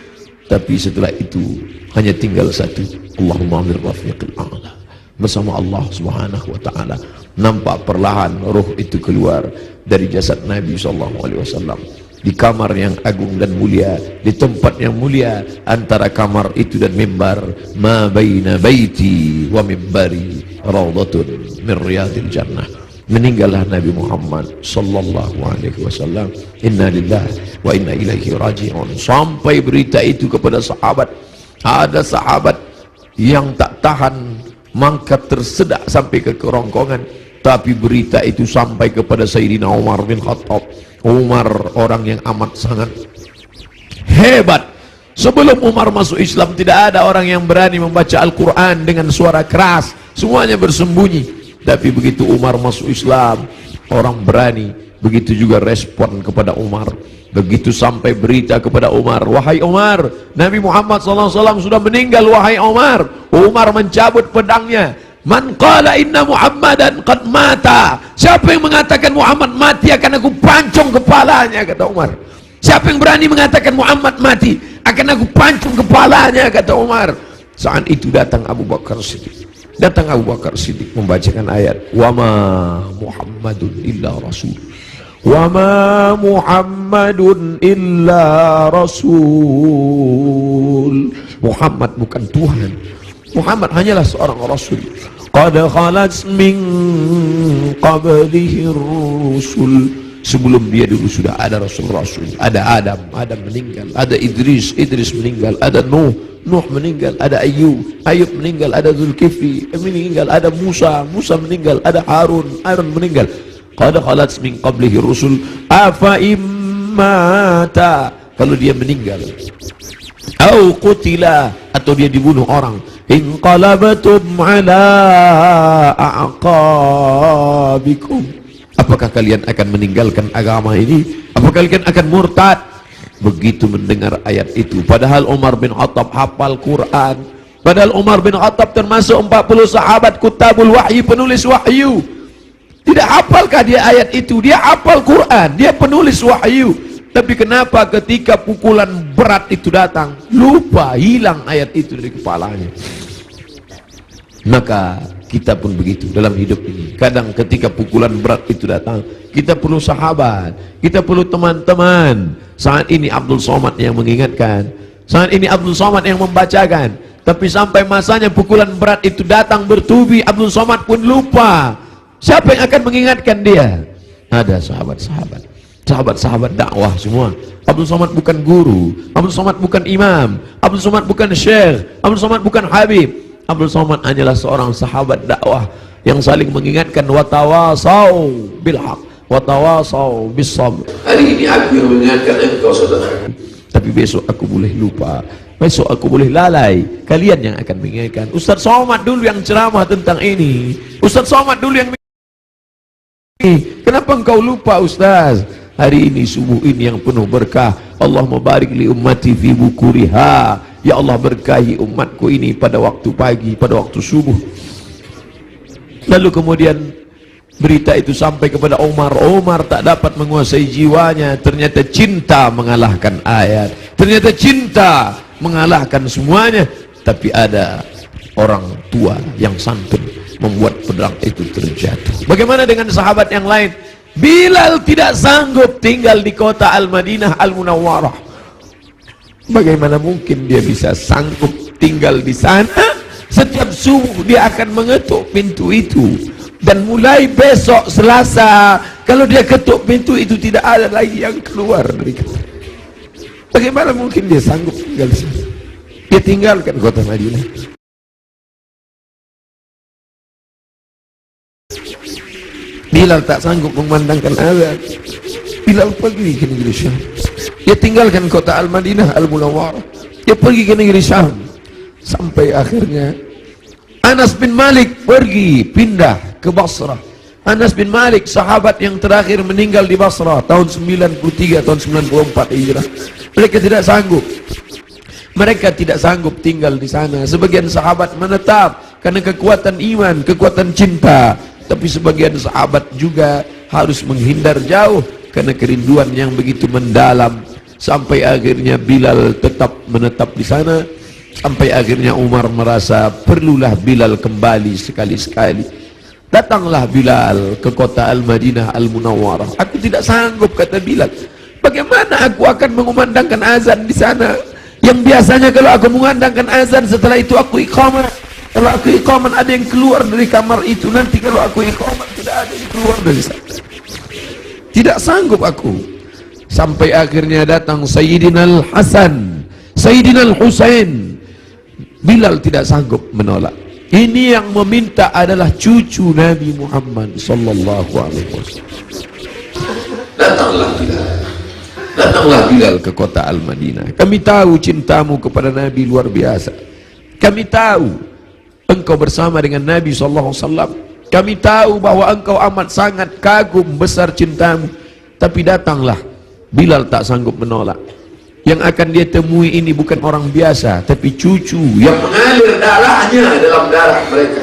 Tapi setelah itu hanya tinggal satu, Allahumma amir rafiqil a'la, bersama Allah Subhanahu wa ta'ala. Nampak perlahan roh itu keluar dari jasad Nabi SAW. di kamar yang agung dan mulia, di tempat yang mulia. Antara kamar itu dan mimbar, ma baina baiti wa mimbari raudhatun min riyadil jannah. Meninggallah Nabi Muhammad sallallahu alaihi wasallam. Inna lillahi wa inna ilaihi raji'un. Sampai berita itu kepada sahabat. Ada sahabat yang tak tahan, mangkat tersedak sampai ke kerongkongan. Tapi berita itu sampai kepada Sayyidina Umar bin Khattab. Umar orang yang amat sangat hebat. Sebelum Umar masuk Islam, tidak ada orang yang berani membaca Al-Quran dengan suara keras. Semuanya bersembunyi. Tapi begitu Umar masuk Islam, orang berani. Begitu juga respon kepada Umar. Begitu sampai berita kepada Umar, wahai Umar, Nabi Muhammad SAW sudah meninggal, wahai Umar. Umar mencabut pedangnya. Man qala inna Muhammadan qad mata. Siapa yang mengatakan Muhammad mati, akan aku pancung kepalanya, kata Umar. Siapa yang berani mengatakan Muhammad mati, akan aku pancung kepalanya, kata Umar. Saat itu datang Abu Bakar Siddiq. Datang Abu Bakar Siddiq membacakan ayat, wa ma Muhammadun illa rasul, wa ma Muhammadun illa rasul. Muhammad bukan Tuhan, Muhammad hanyalah seorang rasul. Qad khalat min qablihi rusul. Sebelum dia dulu sudah ada rasul-rasul. Ada Adam, Adam meninggal. Ada Idris, Idris meninggal. Ada Nuh, Nuh meninggal. Ada Ayub, Ayub meninggal. Ada Zulkifli meninggal. Ada Musa, Musa meninggal. Ada Harun, Harun meninggal. Qad khalat min qablihi rusul afa immata, kalau dia meninggal, au qutila, atau dia dibunuh orang, inqalabatum ala aqabikum, apakah kalian akan meninggalkan agama ini? Apakah kalian akan murtad? Begitu mendengar ayat itu, padahal Umar bin Khattab hafal Quran, padahal Umar bin Khattab termasuk 40 sahabat kutabul wahyi, penulis wahyu. Tidak hafalkah dia ayat itu? Dia hafal Quran, dia penulis wahyu. Tapi kenapa ketika pukulan berat itu datang, lupa, hilang ayat itu dari kepalanya? Maka kita pun begitu dalam hidup ini. Kadang ketika pukulan berat itu datang, kita perlu sahabat, kita perlu teman-teman. Saat ini Abdul Somad yang mengingatkan, saat ini Abdul Somad yang membacakan. Tapi sampai masanya pukulan berat itu datang bertubi, Abdul Somad pun lupa. Siapa yang akan mengingatkan dia? Ada sahabat-sahabat, sahabat-sahabat dakwah semua. Abdul Somad bukan guru, Abdul Somad bukan imam, Abdul Somad bukan syekh, Abdul Somad bukan habib. Abdul Somad hanyalah seorang sahabat dakwah yang saling mengingatkan, watawasau bil haq, watawasau bis sabr. Hari ini aku yang mengingatkan engkau saudara, tapi besok aku boleh lupa, besok aku boleh lalai. Kalian yang akan mengingatkan. Ustaz Somad dulu yang ceramah tentang ini, Ustaz Somad dulu yang kenapa engkau lupa Ustaz? Hari ini subuh ini yang penuh berkah. Allahumma barik li ummati fi bukuriha. Ya Allah, berkahi umatku ini pada waktu pagi, pada waktu subuh. Lalu kemudian berita itu sampai kepada Umar. Umar tak dapat menguasai jiwanya. Ternyata cinta mengalahkan ayat, ternyata cinta mengalahkan semuanya. Tapi ada orang tua yang santun membuat pedang itu terjatuh. Bagaimana dengan sahabat yang lain? Bilal tidak sanggup tinggal di kota Al-Madinah Al-Munawwarah. Bagaimana mungkin dia bisa sanggup tinggal di sana? Setiap subuh dia akan mengetuk pintu itu. Dan mulai besok Selasa, kalau dia ketuk pintu itu tidak ada lagi yang keluar dari kota. Bagaimana mungkin dia sanggup tinggal di sana? Dia tinggalkan kota Madinah. Bilal tak sanggup memandangkan azan. Bilal pergi ke negeri Syam. Dia tinggalkan kota Al-Madinah Al-Munawwarah. Dia pergi ke negeri Syam. Sampai akhirnya Anas bin Malik pergi pindah ke Basrah. Anas bin Malik sahabat yang terakhir meninggal di Basrah tahun 93, tahun 94 Hijrah. Mereka tidak sanggup. Mereka tidak sanggup tinggal di sana. Sebagian sahabat menetap karena kekuatan iman, kekuatan cinta. Tapi sebagian sahabat juga harus menghindar jauh karena kerinduan yang begitu mendalam. Sampai akhirnya Bilal tetap menetap di sana. Sampai akhirnya Umar merasa perlulah Bilal kembali sekali-sekali. Datanglah Bilal ke kota Al-Madinah Al-Munawwarah. Aku tidak sanggup, kata Bilal. Bagaimana aku akan mengumandangkan azan di sana? Yang biasanya kalau aku mengumandangkan azan, setelah itu aku iqamah. Kalau aku iqamah ada yang keluar dari kamar itu. Nanti kalau aku iqamah tidak ada yang keluar dari sana. Tidak sanggup aku. Sampai akhirnya datang Sayyidina Al-Hasan, Sayyidina Al-Husain. Bilal tidak sanggup menolak. Ini yang meminta adalah cucu Nabi Muhammad sallallahu alaihi wasallam. Datanglah Bilal. Datanglah Bilal ke kota Al-Madinah. Kami tahu cintamu kepada Nabi luar biasa. Kami tahu engkau bersama dengan Nabi sallallahu alaihi wasallam. Kami tahu bahwa engkau amat sangat kagum besar cintamu. Tapi datanglah. Bilal tak sanggup menolak. Yang akan dia temui ini bukan orang biasa, tapi cucu yang mengalir darahnya dalam darah mereka.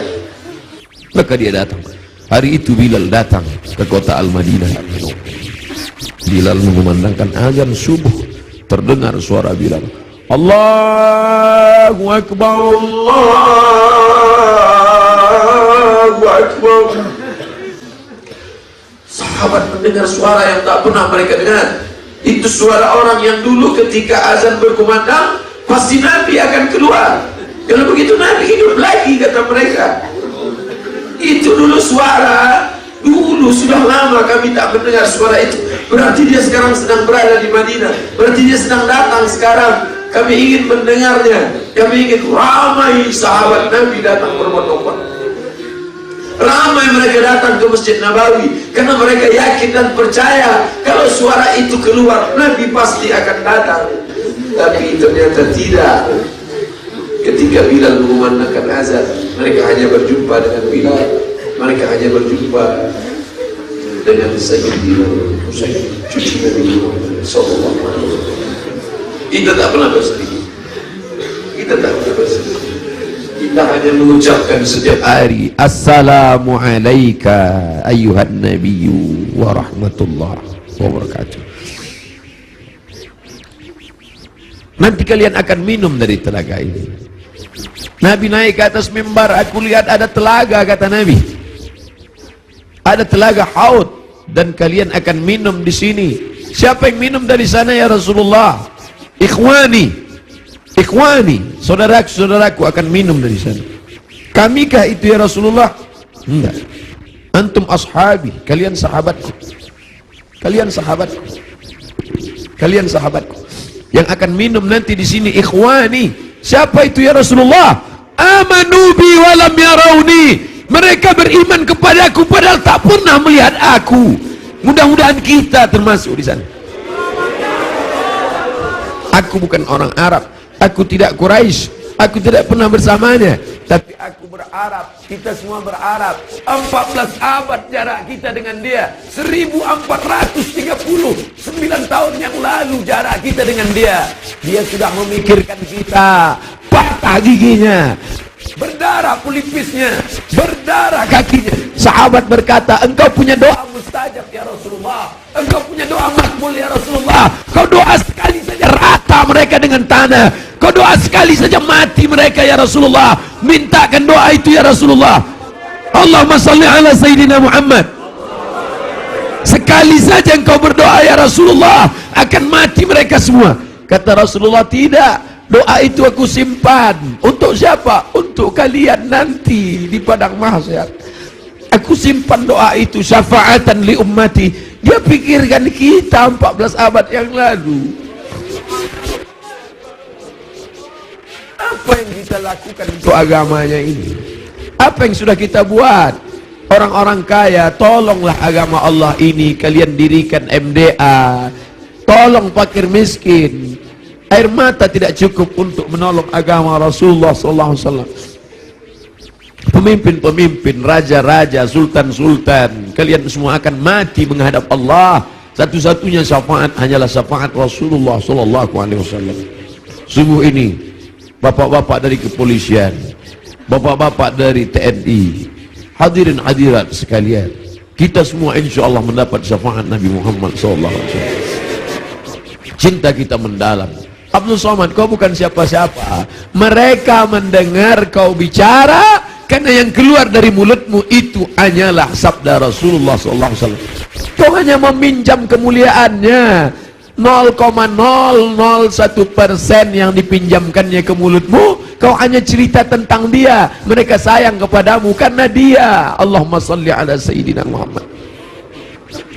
Maka dia datang. Hari itu Bilal datang ke kota Al-Madinah. Bilal mengumandangkan azan subuh. Terdengar suara Bilal, Allahu Akbar, Allahu Akbar. Sahabat mendengar suara yang tak pernah mereka dengar. Itu suara orang yang dulu ketika azan berkumandang pasti Nabi akan keluar. Kalau begitu Nabi hidup lagi, kata mereka. Itu dulu suara, dulu sudah lama kami tak mendengar suara itu. Berarti dia sekarang sedang berada di Madinah. Berarti dia sedang datang sekarang. Kami ingin mendengarnya. Kami ingin ramai sahabat Nabi datang berbondong-bondong. Ramai mereka datang ke Masjid Nabawi karena mereka yakin dan percaya kalau suara itu keluar Nabi pasti akan datang. Tapi ternyata tidak. Ketika Bilal mengumandangkan azan, mereka hanya berjumpa dengan Bilal. Mereka hanya berjumpa dengan Sayyidina Husain, cucu Nabi Muhammad sallallahu alaihi wasallam. Kita tak pernah bersedih. Kita tak pernah bersedih. Kita hanya mengucapkan setiap hari Assalamu alayka ayyuhan nabiyyu wa rahmatullah wa barakatuh. Nanti kalian akan minum dari telaga ini. Nabi naik ke atas mimbar, aku lihat ada telaga, kata Nabi. Ada telaga Haud dan kalian akan minum di sini. Siapa yang minum dari sana ya Rasulullah? Ikhwani. Ikhwani, saudaraku akan minum dari sana. Kamikah itu ya Rasulullah? Enggak. Antum ashabi, kalian sahabatku. Kalian sahabatku. Kalian sahabatku. Yang akan minum nanti di sini ikhwani. Siapa itu ya Rasulullah? Amanu bi wa lam yarawni. Mereka beriman kepadaku padahal tak pernah melihat aku. Mudah-mudahan kita termasuk di sana. Aku bukan orang Arab. Aku tidak Quraisy, aku tidak pernah bersamanya, tapi aku berharap, kita semua berharap 14 abad jarak kita dengan dia, 1439 tahun yang lalu jarak kita dengan dia. Dia sudah memikirkan kita, patah giginya, berdarah pelipisnya, berdarah kakinya. Sahabat berkata, engkau punya doa mustajab ya Rasulullah, engkau punya doa makbul ya Rasulullah. Kau doa sekali saja rata mereka dengan tanah, kau doa sekali saja mati mereka ya Rasulullah. Mintakan doa itu ya Rasulullah. Allahumma salli ala Sayyidina Muhammad. Sekali saja engkau berdoa ya Rasulullah, akan mati mereka semua. Kata Rasulullah, tidak, doa itu aku simpan. Untuk siapa? Untuk kalian nanti di padang mahsyar. Aku simpan doa itu syafaatan li ummati. Dia pikirkan kita 14 abad yang lalu. Apa yang kita lakukan untuk agamanya ini? Apa yang sudah kita buat? Orang-orang kaya, tolonglah agama Allah ini. Kalian dirikan MDA. Tolong fakir miskin. Air mata tidak cukup untuk menolong agama Rasulullah SAW. Pemimpin-pemimpin, raja-raja, sultan-sultan, kalian semua akan mati menghadap Allah. Satu-satunya syafaat hanyalah syafaat Rasulullah SAW. Sungguh ini, bapak-bapak dari kepolisian, bapak-bapak dari TNI, hadirin hadirat sekalian, kita semua insya Allah mendapat syafaat Nabi Muhammad SAW. Cinta kita mendalam. Abdul Somad, kau bukan siapa-siapa. Mereka mendengar kau bicara karena yang keluar dari mulutmu itu hanyalah sabda Rasulullah SAW. Kau hanya meminjam kemuliaannya. 0,001% yang dipinjamkannya ke mulutmu, kau hanya cerita tentang dia. Mereka sayang kepadamu karena dia. Allahumma salli ala Sayyidina Muhammad.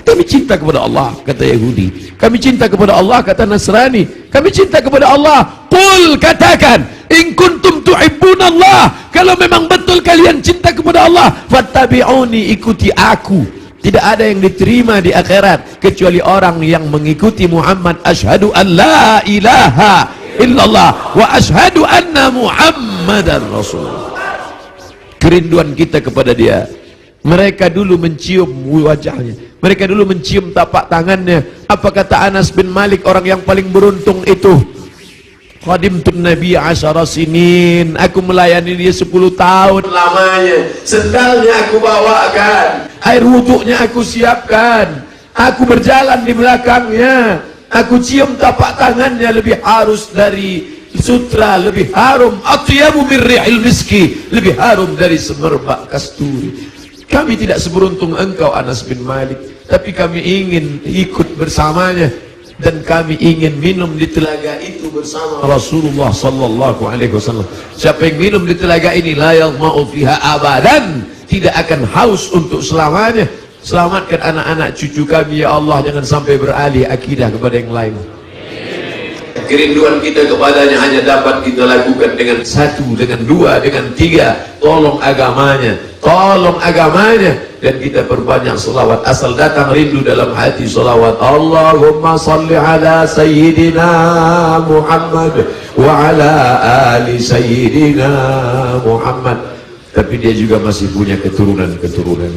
Kami cinta kepada Allah, kata Yahudi. Kami cinta kepada Allah, kata Nasrani. Kami cinta kepada Allah. Qul, katakan, in kuntum tuhibbunallah, kalau memang betul kalian cinta kepada Allah, fattabi'uni, ikuti aku. Tidak ada yang diterima di akhirat kecuali orang yang mengikuti Muhammad. Asyhadu an la ilaha illallah wa asyhadu anna Muhammadan Rasulullah. Kerinduan kita kepada dia. Mereka dulu mencium wajahnya, mereka dulu mencium tapak tangannya. Apa kata Anas bin Malik, orang yang paling beruntung itu? Khadimtun Nabi 10 sinin, aku melayani dia 10 tahun lamanya. Sendalnya aku bawakan, air wuduknya aku siapkan, aku berjalan di belakangnya, aku cium tapak tangannya, lebih harus dari sutra, lebih harum, atyabu min rihil miski, lebih harum dari semerbak kasturi. Kami tidak seberuntung engkau Anas bin Malik, tapi kami ingin ikut bersamanya, dan kami ingin minum di telaga itu bersama Rasulullah sallallahu alaihi wasallam. Siapa yang minum di telaga ini, la yadma'u fiha abadan, tidak akan haus untuk selamanya. Selamatkan anak-anak cucu kami ya Allah, jangan sampai beralih akidah kepada yang lain. Kerinduan kita kepadanya hanya dapat kita lakukan dengan 1, dengan 2, dengan 3. Tolong agamanya, tolong agamanya, dan kita perbanyak selawat. Asal datang rindu dalam hati selawat. Allahumma salli ala Sayyidina Muhammad wa ala ali Sayyidina Muhammad. Tapi dia juga masih punya keturunan-keturunan.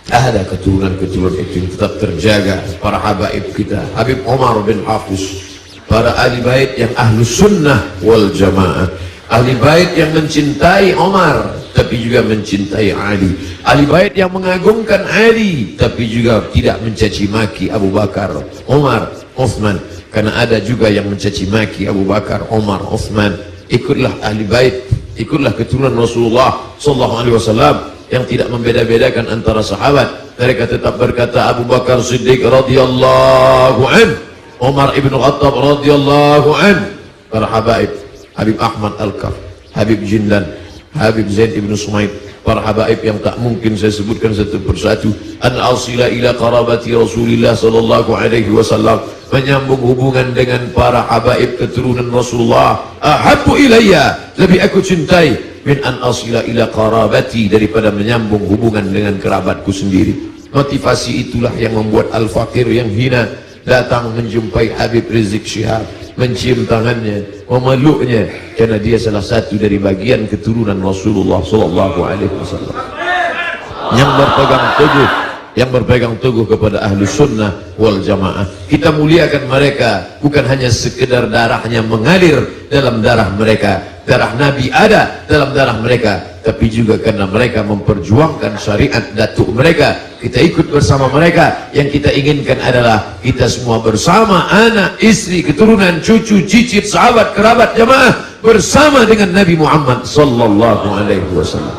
Ada keturunan-keturunan itu yang tetap terjaga. Para habaib kita, Habib Omar bin Hafiz, para ahli bait yang ahlu sunnah wal jamaah, ahli bait yang mencintai Omar tapi juga mencintai Ali, ahli bait yang mengagungkan Ali tapi juga tidak mencaci maki Abu Bakar, Omar, Uthman. Karena ada juga yang mencaci maki Abu Bakar, Omar, Uthman. Ikutlah ahli bait, ikutlah keturunan Rasulullah sallallahu alaihi wasallam yang tidak membeda-bedakan antara sahabat. Mereka tetap berkata Abu Bakar Siddiq radhiyallahu an, Umar ibn Khattab radhiyallahu an. Para habaib, Habib Ahmad Al-Kaf, Habib Jindan, Habib Zain ibn Sumaid, para habaib yang tak mungkin saya sebutkan satu persatu. An asila ila qarabati Rasulillah sallallahu alaihi wasallam, menyambung hubungan dengan para habaib keturunan Rasulullah. Ahabbu ilayya, lebih aku cintai min an asila ila qarabati, daripada menyambung hubungan dengan kerabatku sendiri. Motivasi itulah yang membuat al-fakir yang hina datang menjumpai Habib Rizik Syihab, mencium tangannya, memeluknya, karena dia salah satu dari bagian keturunan Rasulullah sallallahu alaihi wasallam yang berpegang teguh kepada ahlu sunnah wal jamaah. Kita muliakan mereka bukan hanya sekedar darahnya mengalir dalam darah mereka, darah Nabi ada dalam darah mereka, tapi juga karena mereka memperjuangkan syariat datuk mereka. Kita ikut bersama mereka. Yang kita inginkan adalah kita semua bersama, anak, istri, keturunan, cucu, cicit, sahabat, kerabat, jamaah, bersama dengan Nabi Muhammad sallallahu alaihi wasallam.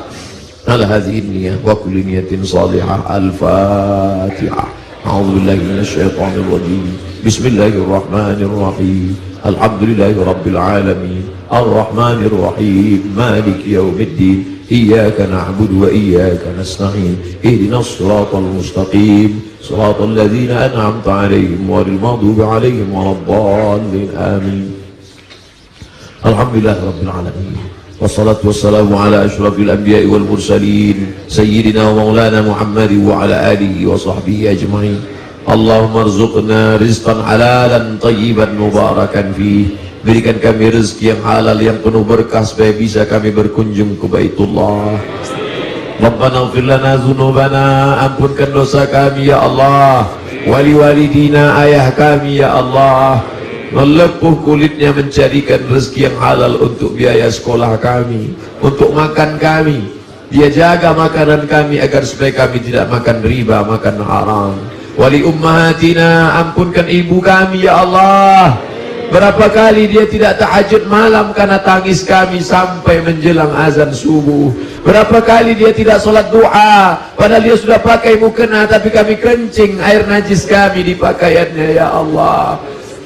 Ala hadhihi niyyah wa kulli niyatin salihah. Al-Fatihah. A'udzu billahi minasyaitonir rajim. Bismillahirrahmanirrahim. Alhamdulillahi rabbil alamin. Ar-Rahmanir Rahim. Maliki yaumiddin. Iyyaka na'budu wa iyyaka nasta'in. Ihdinas siratal mustaqim. Siratal ladzina an'amta 'alaihim ghairil maghdubi 'alaihim waladdallin. Amin. Alhamdulillahi rabbil alamin. Wassalatu wassalamu ala asyrafil anbiya'i wal mursalin sayyidina wa maulana Muhammad wa ala alihi wa sahbihi ajma'in. Allahumma arzuqna rizqan halalan tayyiban mubarakan fih. Berikan kami rezeki yang halal yang penuh berkah supaya bisa kami berkunjung ke Baitullah. Rabbana ighfir lana dzunubana, ampunkan dosa kami ya Allah. Wali walidina, ayah kami ya Allah. Melepuh kulitnya mencarikan rezeki yang halal untuk biaya sekolah kami, untuk makan kami. Dia jaga makanan kami agar supaya kami tidak makan riba, makan haram. Wali ummahatina, ampunkan ibu kami ya Allah. Berapa kali dia tidak tahajud malam karena tangis kami sampai menjelang azan subuh. Berapa kali dia tidak sholat duha, padahal dia sudah pakai mukena, tapi kami kencing air najis kami di pakaiannya, ya Allah.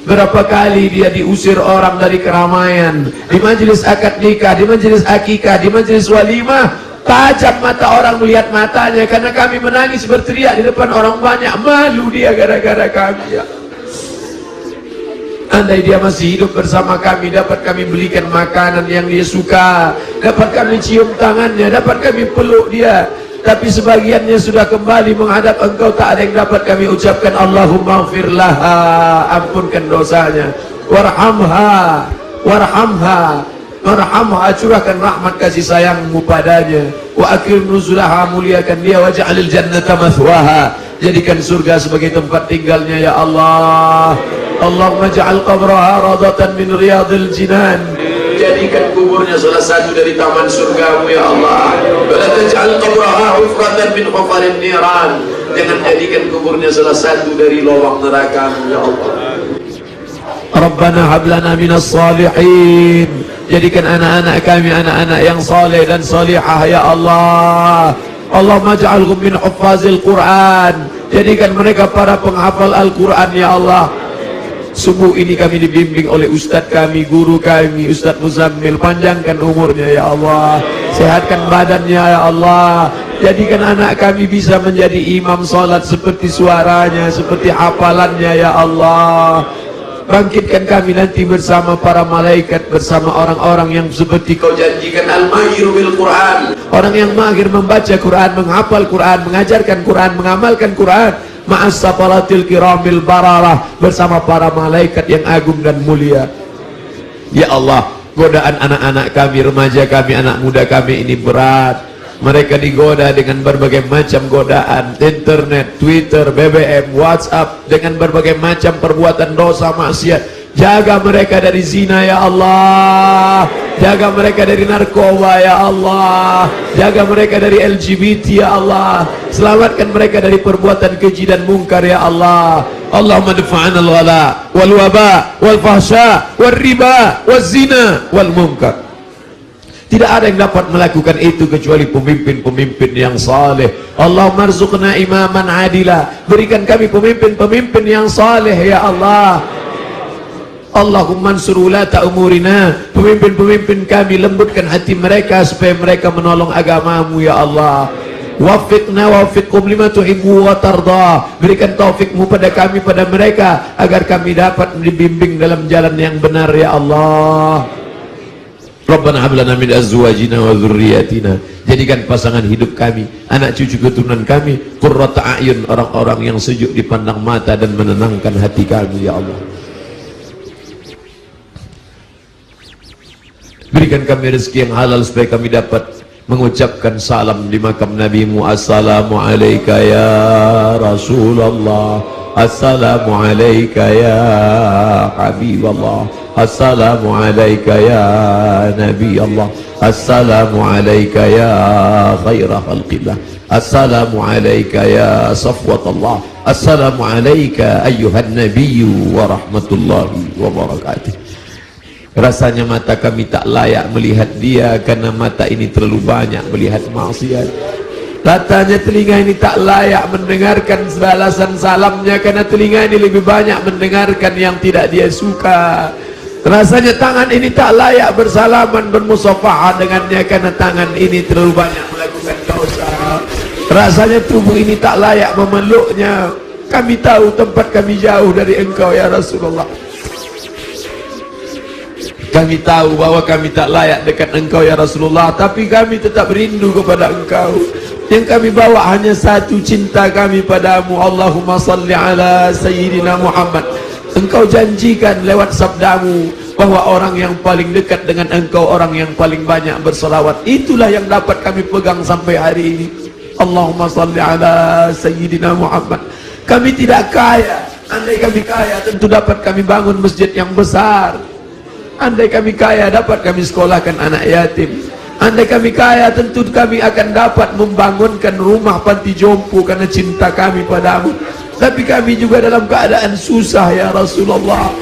Berapa kali dia diusir orang dari keramaian, di majelis akad nikah, di majelis akikah, di majelis walimah, tajam mata orang melihat matanya, karena kami menangis berteriak di depan orang banyak, malu dia gara-gara kami, ya. Andai dia masih hidup bersama kami, dapat kami belikan makanan yang dia suka, dapat kami cium tangannya, dapat kami peluk dia. Tapi sebagiannya sudah kembali menghadap Engkau, tak ada yang dapat kami ucapkan Allahumma ighfir laha, ampunkan dosanya, warhamha, warhamha, warhamha, curahkan rahmat kasih sayangmu padanya, wa akrim nuzulaha, muliakan dia, waj'alil jannata mathwaha, jadikan surga sebagai tempat tinggalnya, ya Allah. Allahumma ja'al qabraha radatan min riyadil jinan, jadikan kuburnya salah satu dari taman surgamu, ya Allah. Wala taj'al qabraha hufratan min hufarin niran, jangan jadikan kuburnya salah satu dari lubang neraka-Mu, ya Allah. Rabbana hab lana minas salihin, jadikan anak-anak kami anak-anak yang saleh dan salihah, ya Allah. Allahumma ja'alhum min huffazil Quran, jadikan mereka para penghafal Al-Quran, ya Allah. Subuh ini kami dibimbing oleh Ustadz kami, guru kami, Ustadz Muzammil. Panjangkan umurnya, ya Allah. Sehatkan badannya, ya Allah. Jadikan anak kami bisa menjadi imam salat seperti suaranya, seperti hafalannya, ya Allah. Bangkitkan kami nanti bersama para malaikat, bersama orang-orang yang seperti Kau janjikan, al-mahiru bil Quran, orang yang mahir membaca Quran, menghafal Quran, mengajarkan Quran, mengamalkan Quran, ma'as safaratil kiramil bararah, bersama para malaikat yang agung dan mulia. Ya Allah, godaan anak-anak kami, remaja kami, anak muda kami ini berat. Mereka digoda dengan berbagai macam godaan, internet, Twitter, BBM, WhatsApp, dengan berbagai macam perbuatan dosa maksiat. Jaga mereka dari zina, ya Allah. Jaga mereka dari narkoba, ya Allah. Jaga mereka dari LGBT, ya Allah. Selamatkan mereka dari perbuatan keji dan mungkar, ya Allah. Allahumma dafa'ana al-ghala wal waba wal fahsya wal riba wal zina wal munkar. Tidak ada yang dapat melakukan itu kecuali pemimpin-pemimpin yang saleh. Allahumma arzuqna imaman adila, berikan kami pemimpin-pemimpin yang saleh, ya Allah. Allahumma ansur ulata umurina, pemimpin-pemimpin kami lembutkan hati mereka supaya mereka menolong agamamu, ya Allah. Wafiqna wafiqkum lima tuhibbu wa tarda, berikan taufikmu pada kami, pada mereka, agar kami dapat dibimbing dalam jalan yang benar, ya Allah. Rabbana hab lana min azwajina wa dzurriyyatina, jadikan pasangan hidup kami, anak cucu keturunan kami, qurrata a'yun, orang-orang yang sejuk dipandang mata dan menenangkan hati kami, ya Allah. Berikan kami rezeki yang halal supaya kami dapat mengucapkan salam di makam Nabi-Mu. Assalamu alayka ya Rasulullah, assalamu alayka ya Habiballah, assalamu alayka ya Nabi Allah, assalamu alayka ya khaira khalqillah, assalamu alayka ya safwatullah, assalamu alayka ayyuhan nabiyyu wa rahmatullahi wa barakatuh. Rasanya mata kami tak layak melihat dia, karena mata ini terlalu banyak melihat maksiat. Katanya telinga ini tak layak mendengarkan balasan salamnya, karena telinga ini lebih banyak mendengarkan yang tidak dia suka. Rasanya tangan ini tak layak bersalaman, bermusafahah dengannya, karena tangan ini terlalu banyak melakukan dosa. Rasanya tubuh ini tak layak memeluknya. Kami tahu tempat kami jauh dari Engkau, ya Rasulullah. Kami tahu bahwa kami tak layak dekat Engkau, ya Rasulullah, tapi kami tetap rindu kepada Engkau. Yang kami bawa hanya satu, cinta kami padamu. Allahumma salli ala Sayyidina Muhammad. Engkau janjikan lewat sabdamu bahwa orang yang paling dekat dengan Engkau, orang yang paling banyak berselawat. Itulah yang dapat kami pegang sampai hari ini. Allahumma salli ala Sayyidina Muhammad. Kami tidak kaya. Andai kami kaya, tentu dapat kami bangun masjid yang besar. Andai kami kaya, dapat kami sekolahkan anak yatim. Andai kami kaya, tentu kami akan dapat membangunkan rumah panti jompo karena cinta kami padamu. Tapi kami juga dalam keadaan susah, ya Rasulullah.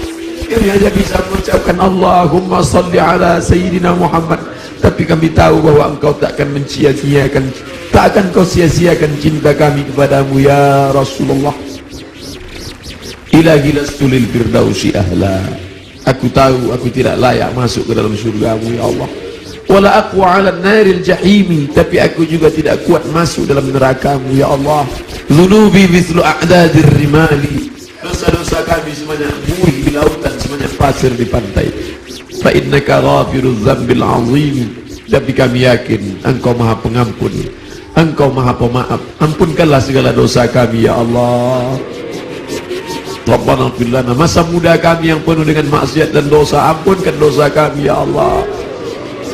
Kami hanya bisa mengucapkan Allahumma salli ala Sayyidina Muhammad. tapi kami tahu bahwa Engkau tak akan mencia-ciakan, tak akan Kau sia-siakan cinta kami kepadamu ya Rasulullah. Ilahi lastu lil firdausi ahla. Aku tahu aku tidak layak masuk ke dalam surgamu ya Allah. Wala aqwa 'ala naril jahimi, tapi aku juga tidak kuat masuk dalam nerakamu ya Allah. Dhunubi mithlu a'dadir rimali, dosa-dosa kami sebanyak buih di lautan, sebanyak pasir di pantai. Fa innaka ghafirudz dzambil 'azim, tapi kami yakin Engkau Maha Pengampun, Engkau Maha Pemaaf. Ampunkanlah segala dosa kami ya Allah. Rabbana ighfir lana, masa muda kami yang penuh dengan maksiat dan dosa, ampunkan dosa kami ya Allah.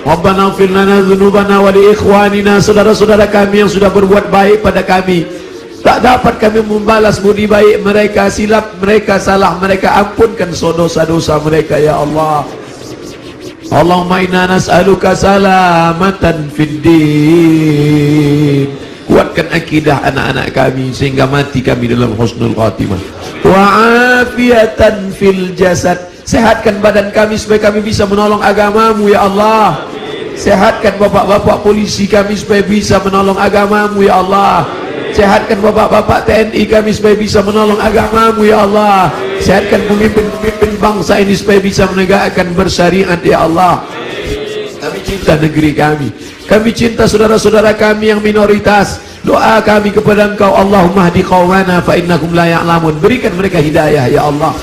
Rabbana ighfir lana dzunubana wa li ikhwanina, saudara-saudara kami yang sudah berbuat baik pada kami, tak dapat kami membalas budi baik mereka, silap mereka, salah mereka, ampunkan dosa-dosa mereka ya Allah. Allahumma inna nas'aluka salamatan fid din, kuatkan akidah anak-anak kami sehingga mati kami dalam husnul khatimah. Wa afiatan fil jasad, sehatkan badan kami supaya kami bisa menolong agamamu ya Allah. Sehatkan bapak-bapak polisi kami supaya bisa menolong agamamu ya Allah. Sehatkan bapak-bapak TNI kami supaya bisa menolong agamamu ya Allah. Sehatkan pemimpin-pemimpin bangsa ini supaya bisa menegakkan bersyariat ya Allah. Kami cinta negeri kami, kami cinta saudara-saudara kami yang minoritas. Doa kami kepada Engkau, Allahumma hdi qaumana fa innahum la ya'lamun, berikan mereka hidayah ya Allah.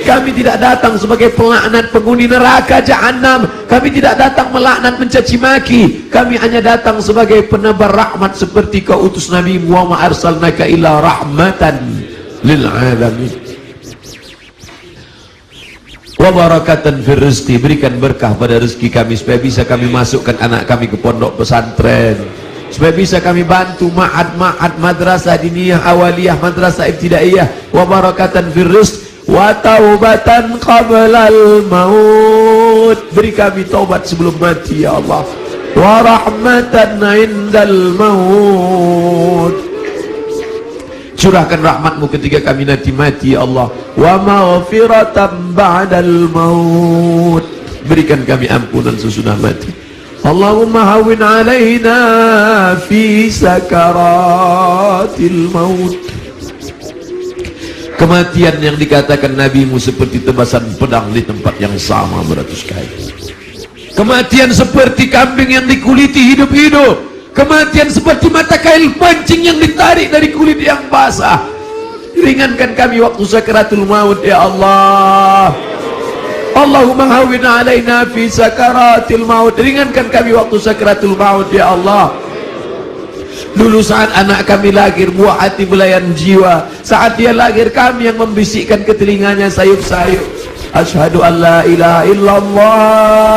Kami tidak datang sebagai pelaknat penghuni neraka jahanam, kami tidak datang melaknat mencaci maki, kami hanya datang sebagai penebar rahmat seperti Kau utus Nabi Muhammad, arsalnaka ila rahmatan lil alamin. Wa barakatan fir rizqi, berikan berkah pada rezeki kami supaya bisa kami masukkan anak kami ke pondok pesantren, supaya bisa kami bantu ma'had madrasah diniyah awaliyah, madrasah ibtidaiyah. Wa barakatan fir rizq wa taubatan qablal maut, beri kami taubat sebelum mati ya Allah. Wa rahmatan indal maut, curahkan rahmatmu ketika kami nanti mati ya Allah. Wa maghfiratan ba'dal maut, berikan kami ampunan sesudah mati. Allahumma hawwin alaina fi sakaratil maut, kematian yang dikatakan Nabimu seperti tebasan pedang di tempat yang sama beratus kali. Kematian seperti kambing yang dikuliti hidup-hidup, kematian seperti mata kail pancing yang ditarik dari kulit yang basah. Ringankan kami waktu sakaratul maut ya Allah. Allahumma hawwin alaina fi sakaratil maut, ringankan kami waktu sakaratul maut ya Allah. Dulu saat anak kami lahir, buah hati belayan jiwa, saat dia lahir kami yang membisikkan ke telinganya sayup-sayup, asyhadu an la ilaha illallah.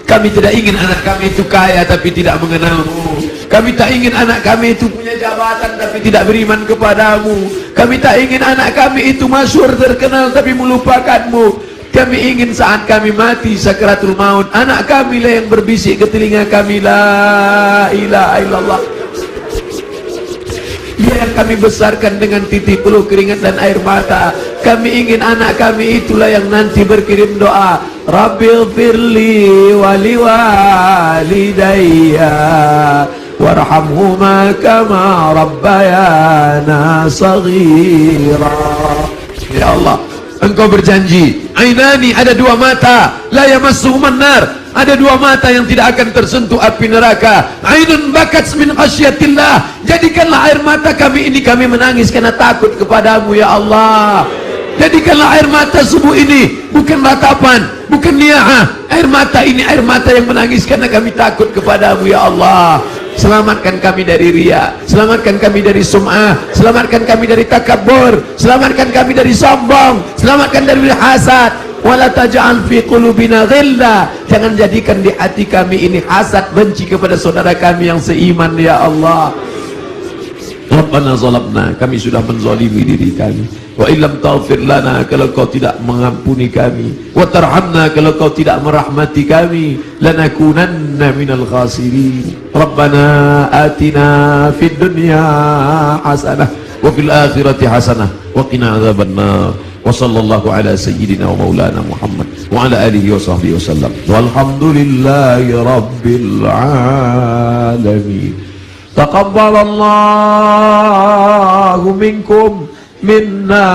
Kami tidak ingin anak kami itu kaya tapi tidak mengenalmu. Kami tak ingin anak kami itu punya jabatan tapi tidak beriman kepadamu. Kami tak ingin anak kami itu masyhur terkenal tapi melupakanmu. Kami ingin saat kami mati sakaratul maut, anak kami lah yang berbisik ke telinga kami, la ilaha illallah. Dia yang kami besarkan dengan titik peluh keringat dan air mata. Kami ingin anak kami itulah yang nanti berkirim doa, Rabbil firli wali walidayya warhamhuma kama rabbayana saghira. Ya Allah, Engkau berjanji, ainani, ada dua mata, la yamassuhuman nar, ada dua mata yang tidak akan tersentuh api neraka. Ainun bakat min khasyatillah, jadikanlah air mata kami ini kami menangis karena takut kepadamu ya Allah. Jadikanlah air mata subuh ini bukan ratapan, bukan ni'ah. Air mata ini air mata yang menangis karena kami takut kepadamu ya Allah. Selamatkan kami dari riya, selamatkan kami dari sum'ah, selamatkan kami dari takabur, selamatkan kami dari sombong, selamatkan dari hasad. Wala taj'al fi qulubina ghilla, jangan jadikan di hati kami ini hasad, benci kepada saudara kami yang seiman ya Allah. Rabbana zalamna, kami sudah menzalimi diri kami. Wa illam taghfir lana, kalau Kau tidak mengampuni kami, wa tarhamna, kalau Kau tidak merahmati kami, lanakunanna minal khasirin. Rabbana atina fid dunya hasanah wa fil akhirati hasanah wa qina adzabannar. Wa sallallahu ala sayyidina wa maulana Muhammad wa ala alihi wa sahbihi wasallam. Walhamdulillahi rabbil alamin. Taqabbalallahu minkum minna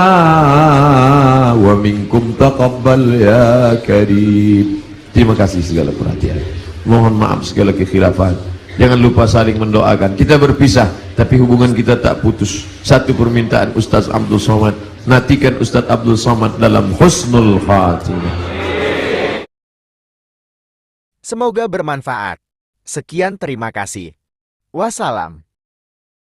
wa minkum taqabbal ya karim. Terima kasih segala perhatian. Mohon maaf segala kekhilafan. Jangan lupa saling mendoakan. Kita berpisah, tapi hubungan kita tak putus. Satu permintaan Ustaz Abdul Somad, nantikan Ustaz Abdul Somad dalam husnul khatimah. Semoga bermanfaat. Sekian, terima kasih. Wassalam.